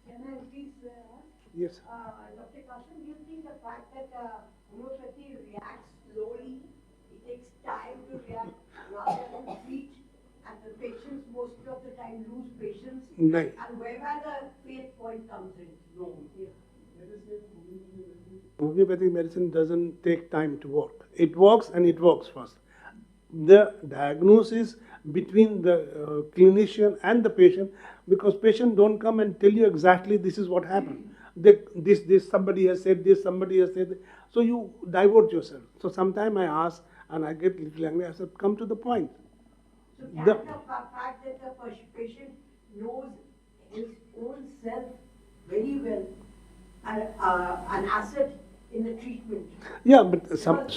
Can I please ask? Yes. Dr. Qasim, do you think the fact that homeopathy reacts slowly, it takes time to react rather than treat, and the patients most of the time lose patience? No. And where the faith point comes in? No. Yeah. Homeopathic medicine doesn't take time to work. It works and it works first. The diagnosis between the clinician and the patient, because patient don't come and tell you exactly this is what happened. This somebody has said this, somebody has said this. So you divert yourself. So sometimes I ask and I get little angry. I said, come to the point. So can the fact that the patient knows his own self very well an asset in the treatment? Yeah, but because sometimes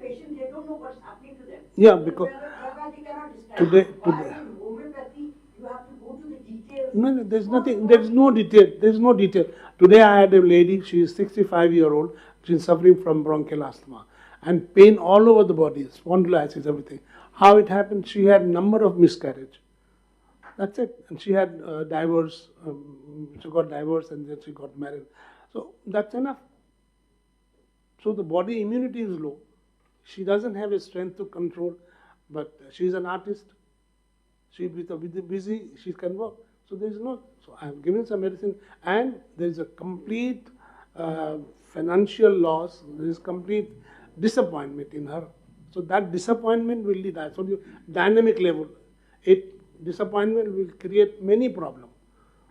patients they don't know what's happening to them. Yeah, because they cannot describe. Today, in homeopathy, you have to go to the details. No, there's nothing. There's no detail. There's no detail. Today I had a lady. She is 65-year-old. She's suffering from bronchial asthma and pain all over the body, spondylitis, everything. How it happened? She had number of miscarriage. That's it. And she had divorce. She got divorced and then she got married. So that's enough. So the body immunity is low. She doesn't have a strength to control, but she's an artist. She's busy, she can work. So there is no, so I have given some medicine and there is a complete financial loss, there is complete disappointment in her. So that disappointment will lead, so the dynamic level, disappointment will create many problems.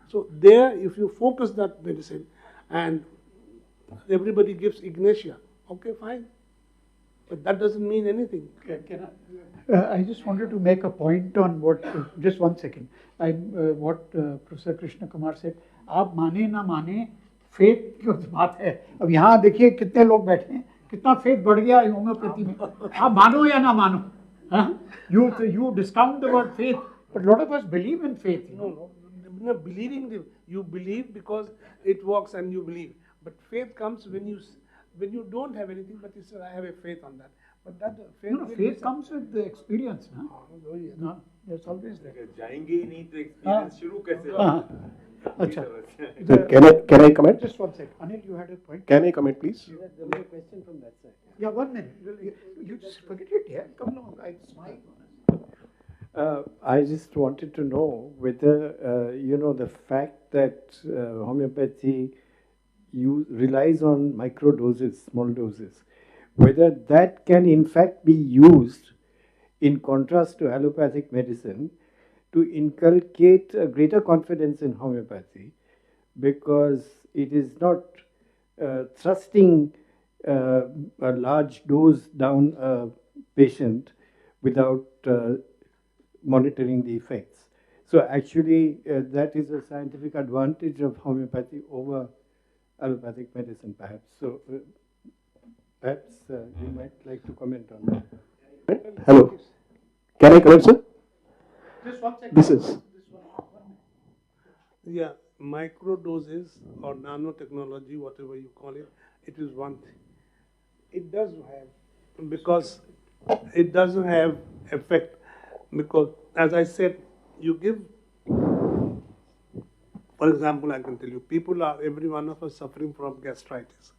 So there, if you focus that medicine and everybody gives ignatia, okay, fine. But that doesn't mean anything. I just wanted to make a point on what, just 1 second, what Professor Krishna Kumar said. आप माने ना माने, faith की बात है. अब यहाँ देखिए कितने लोग बैठे हैं, कितना faith बढ़ गया होम्योपैथी में. आप मानो या ना मानो, हाँ? You discount the word faith, but a lot of us believe in faith. No, believing, you believe because it works and you believe. But faith comes when you don't have anything, but you say, I have a faith on that. But that faith, faith comes with the experience. No, there's always that. जाएंगे ही नहीं तो experience शुरू कैसे होगा? So can I comment? Just 1 second. Anil, you had a point. Can I comment, please? There was a question from that side. Yeah, 1 minute. You just forget it, yeah? Come on, it's fine. I just wanted to know whether, the fact that homeopathy relies on micro doses, small doses, whether that can in fact be used in contrast to allopathic medicine to inculcate a greater confidence in homeopathy, because it is not thrusting a large dose down a patient without monitoring the effects. So actually that is a scientific advantage of homeopathy over allopathic medicine, perhaps. So perhaps you might like to comment on that. Hello. Can I comment, sir? Just 1 second. This is. Yeah, micro doses or nanotechnology, whatever you call it, it is one thing. It does have, because it doesn't have effect, because as I said, you give, for example, I can tell you, every one of us suffering from gastritis,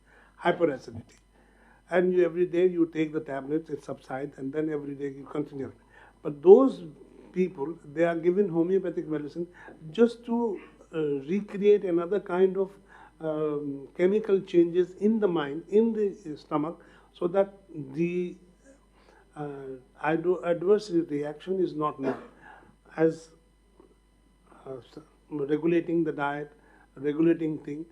hyperacidity. And every day you take the tablets, it subsides, and then every day you continue. But those people, they are given homeopathic medicine just to recreate another kind of chemical changes in the mind, in the stomach, so that the adverse reaction is not known, as regulating the diet, regulating thing.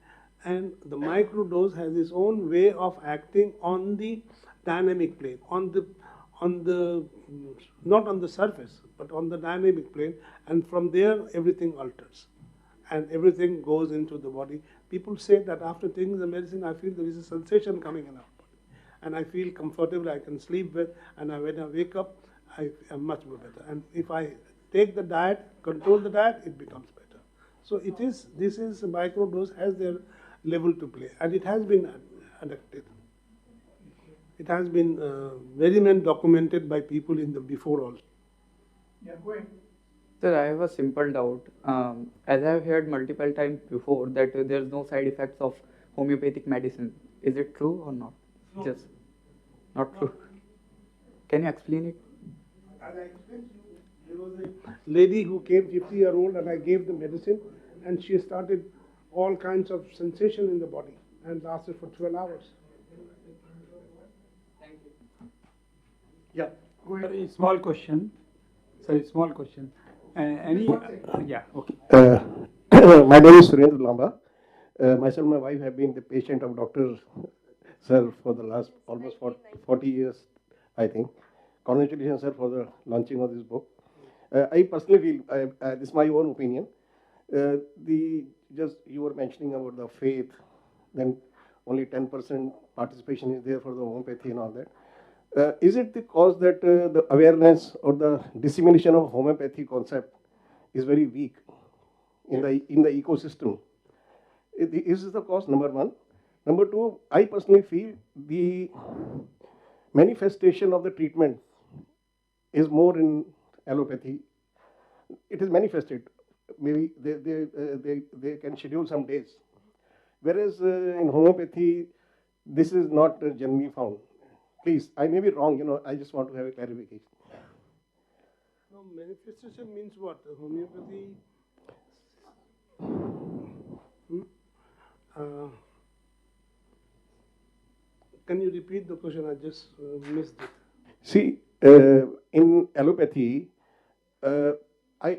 And the microdose has its own way of acting on the dynamic plane, not on the surface, but on the dynamic plane, and from there everything alters and everything goes into the body. People say that after taking the medicine, I feel there is a sensation coming in our body, and I feel comfortable, I can sleep well, and when I wake up, I am much more better. And if I take the diet, control the diet, it becomes better. So this is microdose has their level to play, and it has been adapted. It has been very much documented by people in the before also. Yeah, go ahead. Sir, I have a simple doubt. As I have heard multiple times before that there is no side effects of homeopathic medicine. Is it true or not? No. Just not true. Can you explain it? As I explained to you, there was a lady who came 50-year-old, and I gave the medicine, and she started all kinds of sensation in the body and lasted for 12 hours. Thank you. Yeah, go ahead. Very small question. Sorry, small question. Yeah, okay. My name is Surendra Lamba. Myself and my wife have been the patient of Dr. Sir for the last almost 40 years, I think. Congratulations, sir, for the launching of this book. I personally feel, this is my own opinion, you were mentioning about the faith, then only 10% participation is there for the homeopathy and all that. Is it the cause that the awareness or the dissemination of homeopathy concept is very weak in the ecosystem? Is this the cause, number one? Number two, I personally feel the manifestation of the treatment is more in allopathy. It is manifested. Maybe they can schedule some days. Whereas in homeopathy, this is not generally found. Please, I may be wrong, I just want to have a clarification. No, manifestation means what? Homeopathy. Can you repeat the question? I just missed it. See, in allopathy,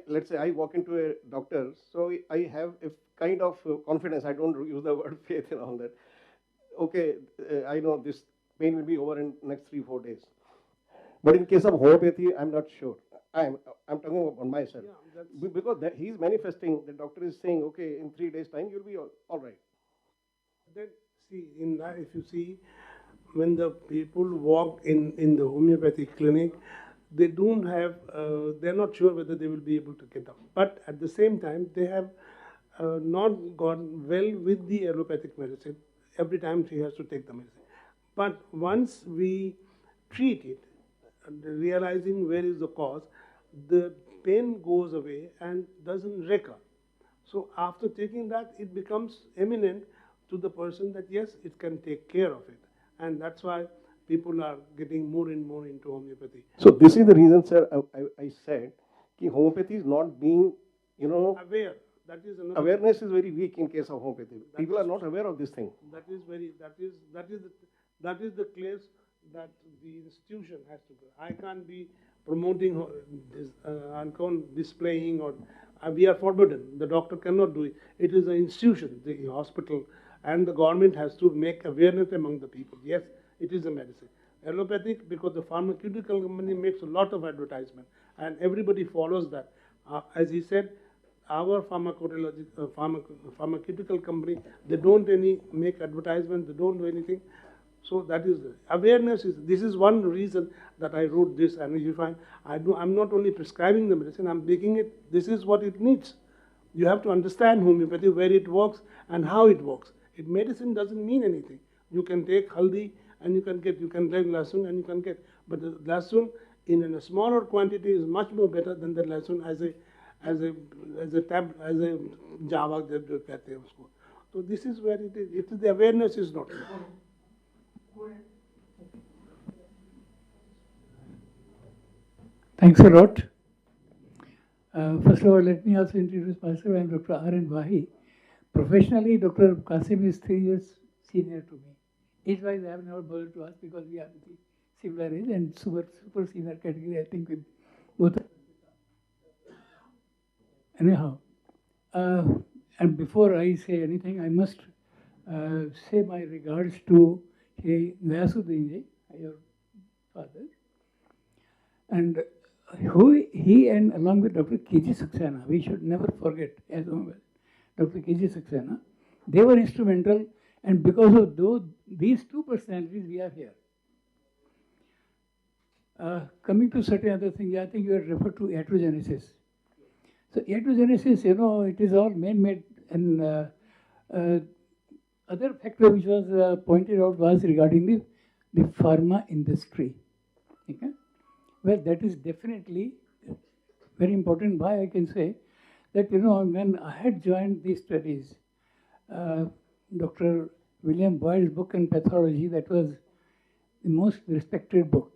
let's say I walk into a doctor, so I have a kind of confidence. I don't use the word faith and all that. Okay, I know this pain will be over in next 3-4 days. But in case of homeopathy, I'm not sure. I'm talking about myself. Because he's manifesting, the doctor is saying, okay, in 3 days' time, you'll be all right. Then, see, in that, if you see, when the people walk in the homeopathic clinic, they don't have, they're not sure whether they will be able to get up. But at the same time, they have not gone well with the allopathic medicine. Every time she has to take the medicine. But once we treat it, realizing where is the cause, the pain goes away and doesn't recur. So after taking that, it becomes eminent to the person that yes, it can take care of it. And that's why people are getting more and more into homeopathy. So this is the reason, sir, I said that homeopathy is not being, aware. That is another awareness is very weak in case of homeopathy. People are not aware of this thing. That is the place that the institution has to go. I can't be promoting this, I can't displaying, or we are forbidden. The doctor cannot do it. It is an institution, the hospital, and the government has to make awareness among the people. Yes, it is a medicine. Allopathic, because the pharmaceutical company makes a lot of advertisement, and everybody follows that. As he said, our pharmaceutical company, they don't make advertisement, they don't do anything. So that is awareness. This is one reason that I wrote this. And you find I'm not only prescribing the medicine, I'm making it. This is what it needs. You have to understand homeopathy, where it works and how it works. Medicine doesn't mean anything. You can take haldi and you can take lasun and you can get. But the lasun in a smaller quantity is much more better than the lasun as a java that you kehte hain usko. So this is where it is. It is the awareness is not. Thanks a lot. First of all, let me also introduce myself. I am Dr. R.N. Wahi. Professionally, Dr. Qasim is 3 years senior to me. Age-wise, I have never bothered to ask because we are the similar age and super senior category, I think, with both. Anyhow, and before I say anything, I must say my regards to Vyasuddin, your father, and he and along with Dr. K.G. Saxena, we should never forget, as well, Dr. K.G. Saxena, they were instrumental, and because of these two personalities, we are here. Coming to certain other things, I think you had referred to iatrogenesis. So iatrogenesis, it is all man-made, and other factor which was pointed out was regarding the pharma industry. Okay? Well, that is definitely very important. Why I can say that, when I had joined these studies, Dr. William Boyd's book on pathology, that was the most respected book.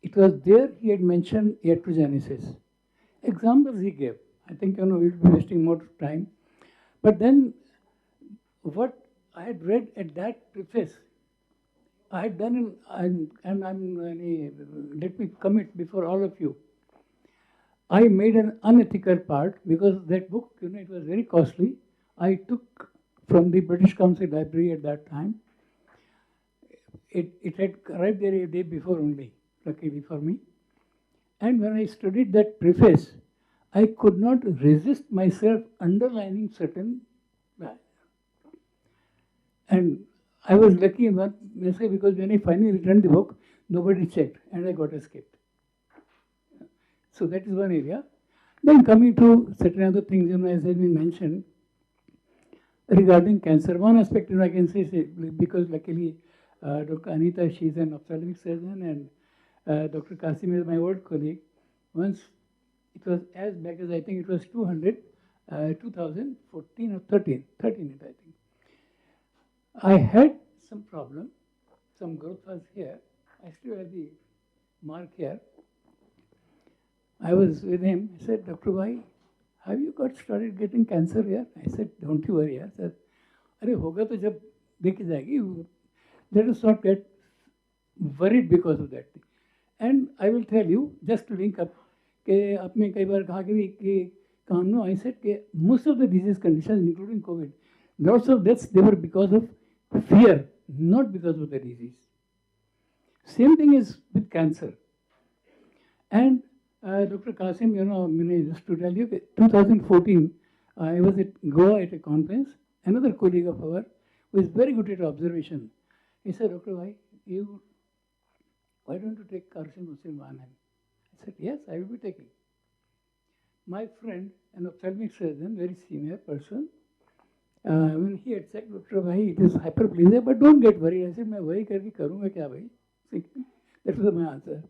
It was there he had mentioned iatrogenesis. Examples he gave. I think, we'll be wasting more time. But then, what I had read at that preface, I had done, let me commit before all of you. I made an unethical part because that book, it was very costly. I took from the British Council Library at that time. It had arrived there a day before only, luckily for me. And when I studied that preface, I could not resist myself underlining certain. And I was lucky because when I finally returned the book, nobody checked and I got escaped. So that is one area. Then coming to certain other things, as has been mentioned, regarding cancer, one aspect I can say, because luckily Dr. Anita, she's an ophthalmic surgeon, and Dr. Qasim is my old colleague. Once it was as back as I think it was 2014 or 13, I think. I had some problem, some growth was here. I still have the mark here. I was with him. I said, Dr. Bhai, have you started getting cancer here? I said, don't you worry. I said, Arey hoga to jab dekhi jayegi. Let us not get worried because of that thing. And I will tell you, just to link up, कि आपने कई बार कहा कि काम no I said कि most of the disease conditions including COVID, lots of deaths they were because of fear, not because of the disease. Same thing is with cancer. And Dr. Qasim, just to tell you, 2014, I was at Goa at a conference. Another colleague of ours who is very good at observation, he said, Dr. Why don't you take Qasim One? I said, yes, I will be taking. My friend, an ophthalmic surgeon, very senior person, when he had said, Dr. Bhai, it is hyperplasia, but don't get worried. I said, मैं वही करके करूँगा क्या भाई? That was my answer.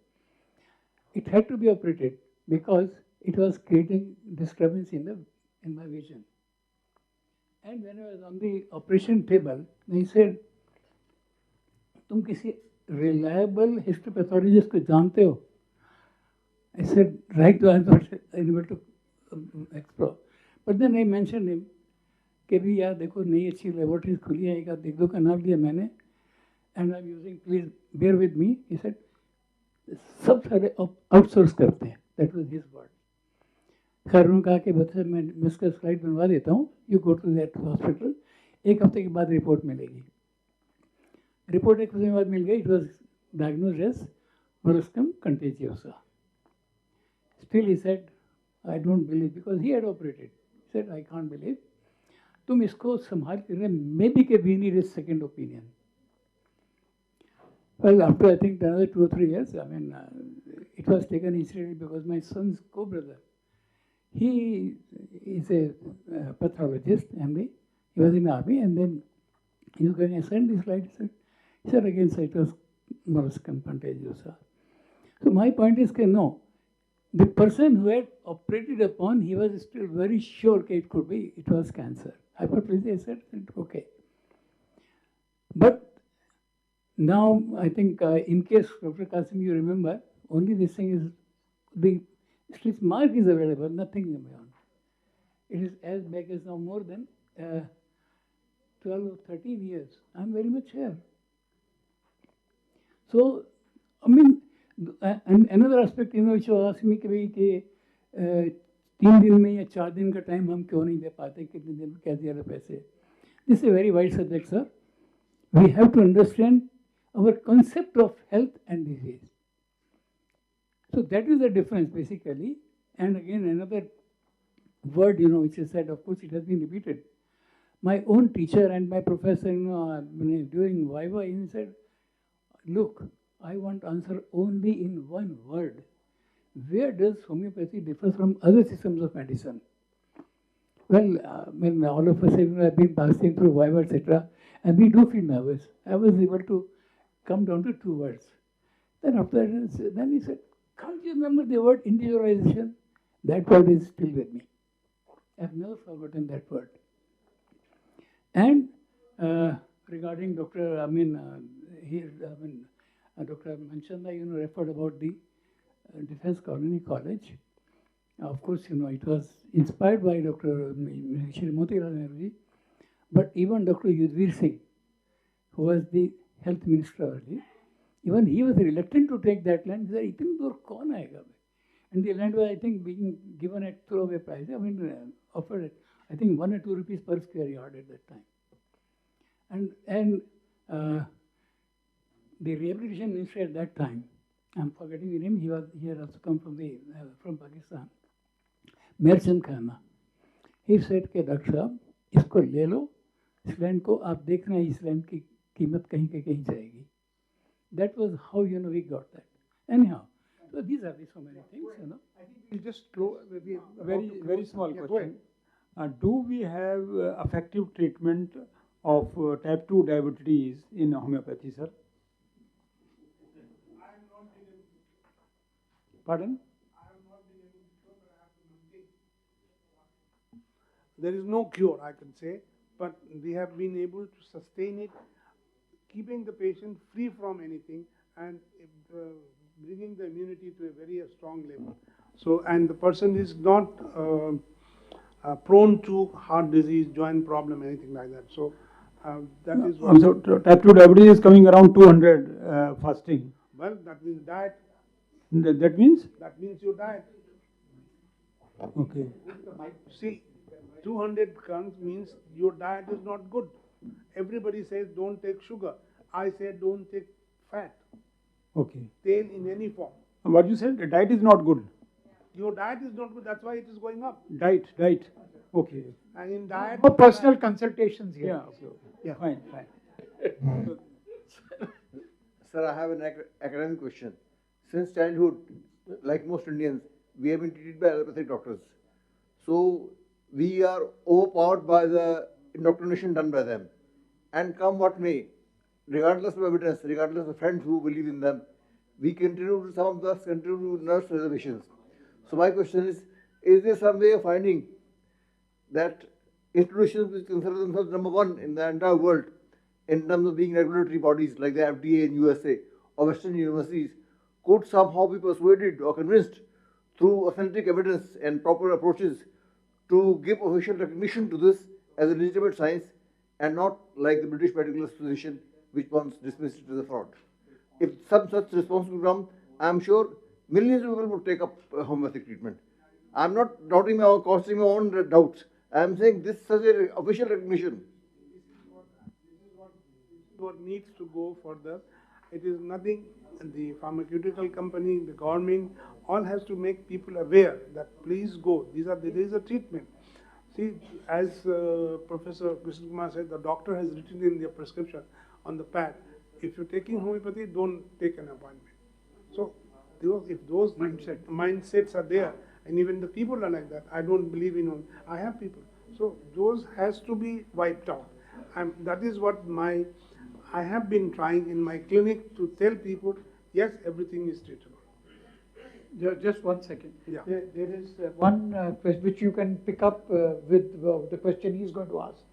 It had to be operated because it was creating disturbance in my vision. And when I was on the operation table, he said, तुम किसी reliable histopathologist को जानते हो? I said, right to answer, I never to explore. But then I mentioned him, कि भी यार देखो नई अच्छी laboratories खुली है, एक दो का नाम लिया मैंने, and I'm using, please bear with me. He said, सब सारे आउटसोर्स करते हैं. That was his word. खैर उन्होंने कहा कि बच्चे मैं इसका स्लाइड बनवा देता हूँ. You go to that hospital. एक हफ्ते के बाद रिपोर्ट मिलेगी. रिपोर्ट एक हफ्ते के बाद मिल गई. It was diagnosed as molluscum contagiosa. Still he said, I don't believe, because he had operated. He said, I can't believe. तुम इसको संभाल कर रहे, maybe कि we need a second opinion. Well, after I think another 2 or 3 years, it was taken initially because my son's co-brother, he is a pathologist, MD. He was in the army, and then he was going to send this slide. He said again, it was molluscum contagiosa. So my point is, no, the person who had operated upon, he was still very sure that it was cancer. Hyperplasia, I said, okay. But now, I think in case, Dr. Qasim, you remember, only this thing is, the stitch mark is available, nothing beyond. It is as back as now more than 12 or 13 years. I'm very much here. So, and another aspect, which was asking me कि 3 दिन में या 4 दिन का time हम क्यों नहीं दे पाते, कितने दिन में क्या दिया पैसे. This is a very wide subject, sir. We have to understand our concept of health and disease. So that is the difference basically. And again, another word, which is said, of course, it has been repeated. My own teacher and my professor, during Viva, he said, look, I want answer only in one word. Where does homeopathy differ from other systems of medicine? Well, all of us have been passing through Viva, etc., and we do feel nervous. I was able to come down to 2 words. Then after that, then he said, can't you remember the word individualization? That word is still with me. I've never forgotten that word. And regarding Dr. Dr. Manchanda, referred about the Defense Colony College. Of course, it was inspired by Dr. Motilal Nehru, but even Dr. Yudhvir Singh, who was the health minister earlier, even he was reluctant to take that land. He said, "Itni dur kaun aayega?" And the land was, I think, being given at throwaway price. Offered at, I think, 1 or 2 rupees per square yard at that time. And the rehabilitation minister at that time, I'm forgetting the name, he had also come from Pakistan, Merchant Khana. He said, "Doctor साहब, इसको ले लो, इस land को आप देखना इस land की कीमत कहीं के कहीं जाएगी." That was how we got that. Anyhow, so these are so many things. I think we'll just close. Very small question. Do we have effective treatment of type 2 diabetes in homeopathy, sir? Pardon? There is no cure, I can say, but we have been able to sustain it, keeping the patient free from anything and bringing the immunity to a very strong level. So, and the person is not prone to heart disease, joint problem, anything like that. So, that is what. So, type 2 diabetes is coming around 200 fasting. Well, that means diet. That means? That means your diet. Okay. See, 200 grams means your diet is not good. Everybody says don't take sugar. I say don't take fat, Okay. tail in any form. What you said, the diet is not good. Your diet is not good, that's why it is going up. Diet. Okay. And in diet... No personal consultations here. Yeah, okay. Yeah. Fine. Sir, I have an academic question. Since childhood, like most Indians, we have been treated by allopathic doctors. So we are overpowered by the indoctrination done by them. And come what may, regardless of evidence, regardless of friends who believe in them, we continue to, some of us continue to nurse reservations. So my question is there some way of finding that institutions which consider themselves number one in the entire world in terms of being regulatory bodies like the FDA in USA or Western universities could somehow be persuaded or convinced through authentic evidence and proper approaches to give official recognition to this as a legitimate science and not like the British medical association which once dismissed it as a fraud. If some such response would come, I am sure millions of people would take up homeopathic treatment. I am not doubting or causing my own doubts. I am saying this is an official recognition. What needs to go further, it is nothing, the pharmaceutical company, the government, all has to make people aware that please go, there is a treatment. See, as Professor Krishna Kumar said, the doctor has written in their prescription on the pad, if you're taking homeopathy, don't take an appointment. So, if those mindsets are there, and even the people are like that, I don't believe in homeopathy. I have people. So, those has to be wiped out. That is what I have been trying in my clinic to tell people, yes, everything is treatable. Just 1 second. Yeah. There is one question which you can pick up with the question he's going to ask.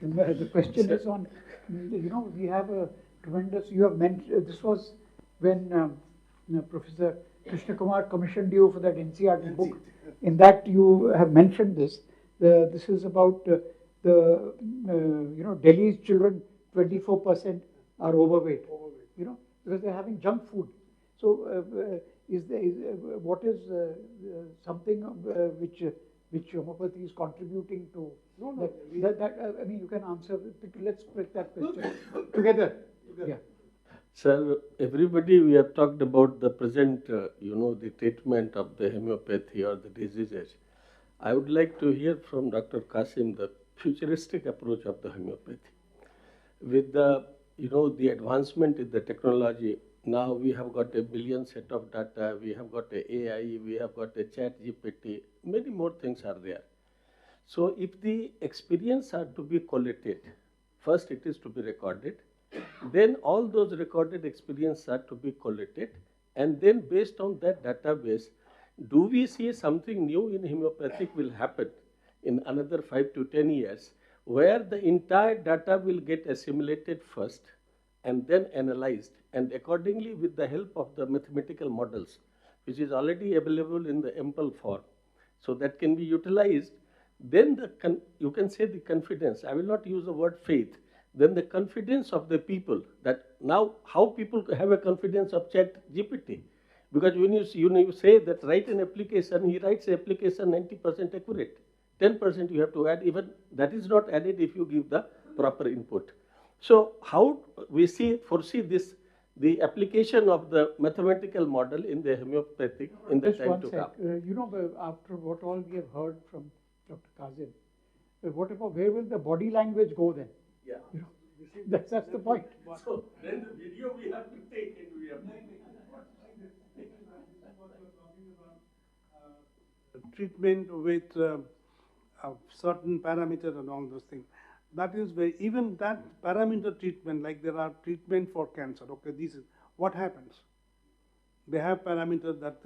The question is on, we have a tremendous, you have mentioned, this was when Professor Krishna Kumar commissioned you for that NCERT book. In that you have mentioned this. This is about Delhi's children, 24% are overweight. Because they're having junk food. So what is something which homeopathy is contributing to? I mean, you can answer. Let's break that question together. Yeah. Sir, everybody, we have talked about the present, the treatment of the homeopathy or the diseases. I would like to hear from Dr. Qasim the futuristic approach of the homeopathy. With the, the advancement in the technology, now we have got a billion set of data, we have got a AI, we have got a chat GPT, many more things are there. So if the experience are to be collated, first it is to be recorded, then all those recorded experiences are to be collated, and then based on that database, do we see something new in homeopathic will happen in another 5 to 10 years, where the entire data will get assimilated first and then analyzed, and accordingly with the help of the mathematical models, which is already available in the ample form, so that can be utilized, then you can say the confidence, I will not use the word faith, then the confidence of the people, that now how people have a confidence of chat GPT, because when you say that write an application, he writes the application 90% accurate, 10% you have to add, even that is not added if you give the proper input. So how we foresee this, the application of the mathematical model in the homeopathic in the time to come? After what all we have heard from Dr. Qasim, where will the body language go then? Yeah. That's the point. So then the video we have to take and we have to treatment with certain parameters and all those things. That is where even that parameter treatment, like there are treatment for cancer. Okay, this is what happens. They have parameters that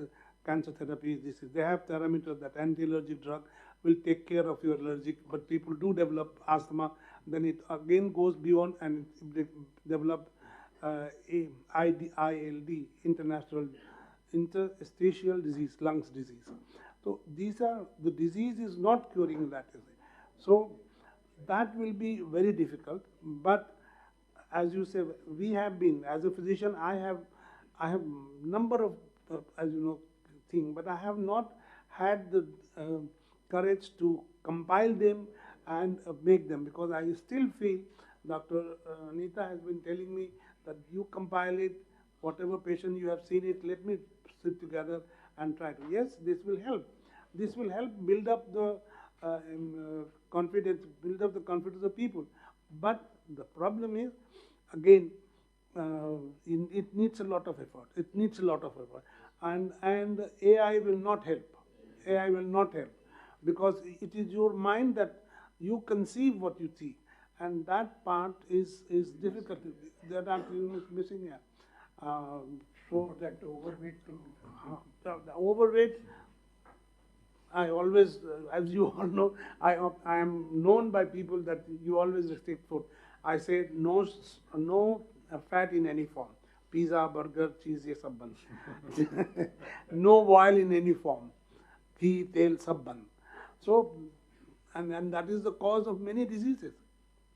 cancer therapy is this. They have parameters that anti-allergic drug will take care of your allergic, but people do develop asthma. Then it again goes beyond and they develop ILD, interstitial disease, lungs disease. So these are, the disease is not curing that. So that will be very difficult. But as you say, we have been, as a physician, I have number of, as you know, thing, but I have not had the courage to compile them and make them, because I still feel Dr. Anita has been telling me that you compile it, whatever patient you have seen it, let me sit together and try to. Yes, this will help. This will help build up the confidence, build up the confidence of people. But the problem is, again, it needs a lot of effort. It needs a lot of effort. And AI will not help. AI will not help, because it is your mind that you conceive what you see, and that part is difficult. That is missing here. So that overweight thing. The overweight, I always, as you all know, I am known by people that you always restrict food. I say no fat in any form. Pizza, burger, cheese, ये सब बंद. No oil in any form. Ghee, tel, सब बंद. So, and that is the cause of many diseases.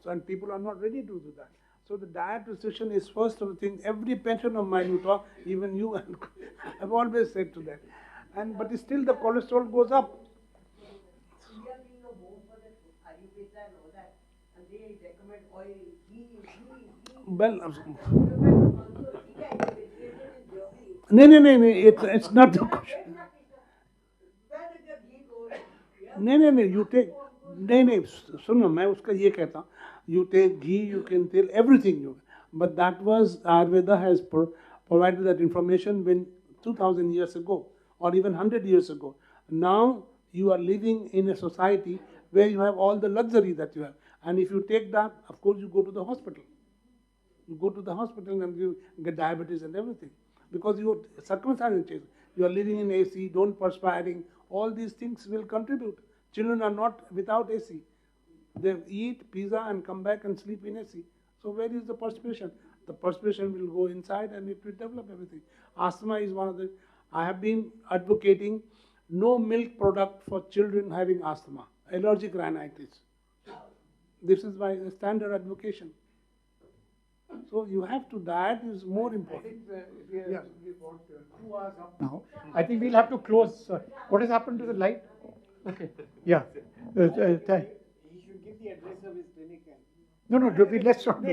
So, and people are not ready to do that. So the diet restriction is first of the thing. Every patient of mine who talk, even you, I've always said to them. But still the cholesterol goes up. Well, no, it's not the question. नहीं, you take, नहीं, सुनो, मैं उसका ये कहता हूँ, you take ghee, you can tell everything, but that was, Ayurveda has provided that information when 2000 years ago, or even 100 years ago. Now, you are living in a society where you have all the luxury that you have. And if you take that, of course, you go to the hospital. You go to the hospital and you get diabetes and everything. Because your circumstances change. You are living in AC, don't perspiring. All these things will contribute. Children are not without AC. They eat pizza and come back and sleep in AC. So where is the perspiration? The perspiration will go inside and it will develop everything. Asthma is one of the... I have been advocating no milk product for children having asthma, allergic rhinitis. This is my standard advocation. So you have to, diet is more important. I think we want 2 hours up now. I think we'll have to close. What has happened to the light? Okay. Yeah. He should give the address of his clinic. No, let's not do.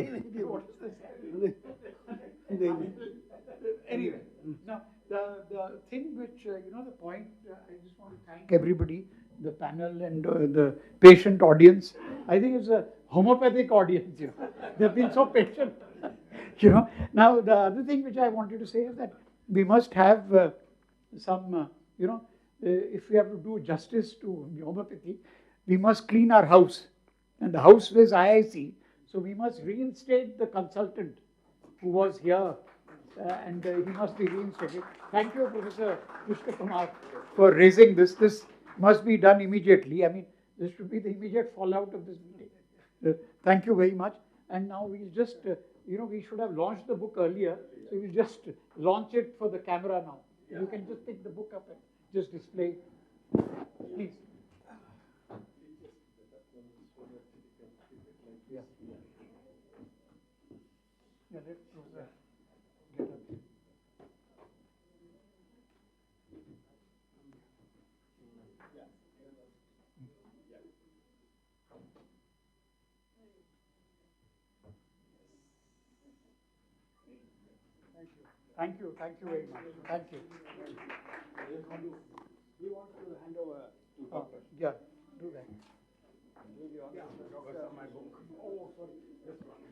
Anyway, now the thing which, the point, I just want to thank everybody, the panel and the patient audience. I think it's a homeopathic audience, They've been so patient. Now the other thing which I wanted to say is that we must have some, if we have to do justice to homeopathy, we must clean our house. And the house is IIC, so we must reinstate the consultant who was here, and he must be reinstated. Thank you, Professor Krishna Kumar, for raising this. This must be done immediately. I mean, this should be the immediate fallout of this meeting. Thank you very much. And now we'll just, we should have launched the book earlier, so we'll just launch it for the camera now. Yeah. You can just pick the book up and just display it. Please. Yeah, let's get up. Thank you very much. Thank you. We want to hand over to Dr. Yeah, do that. My book. Oh, sorry. This one.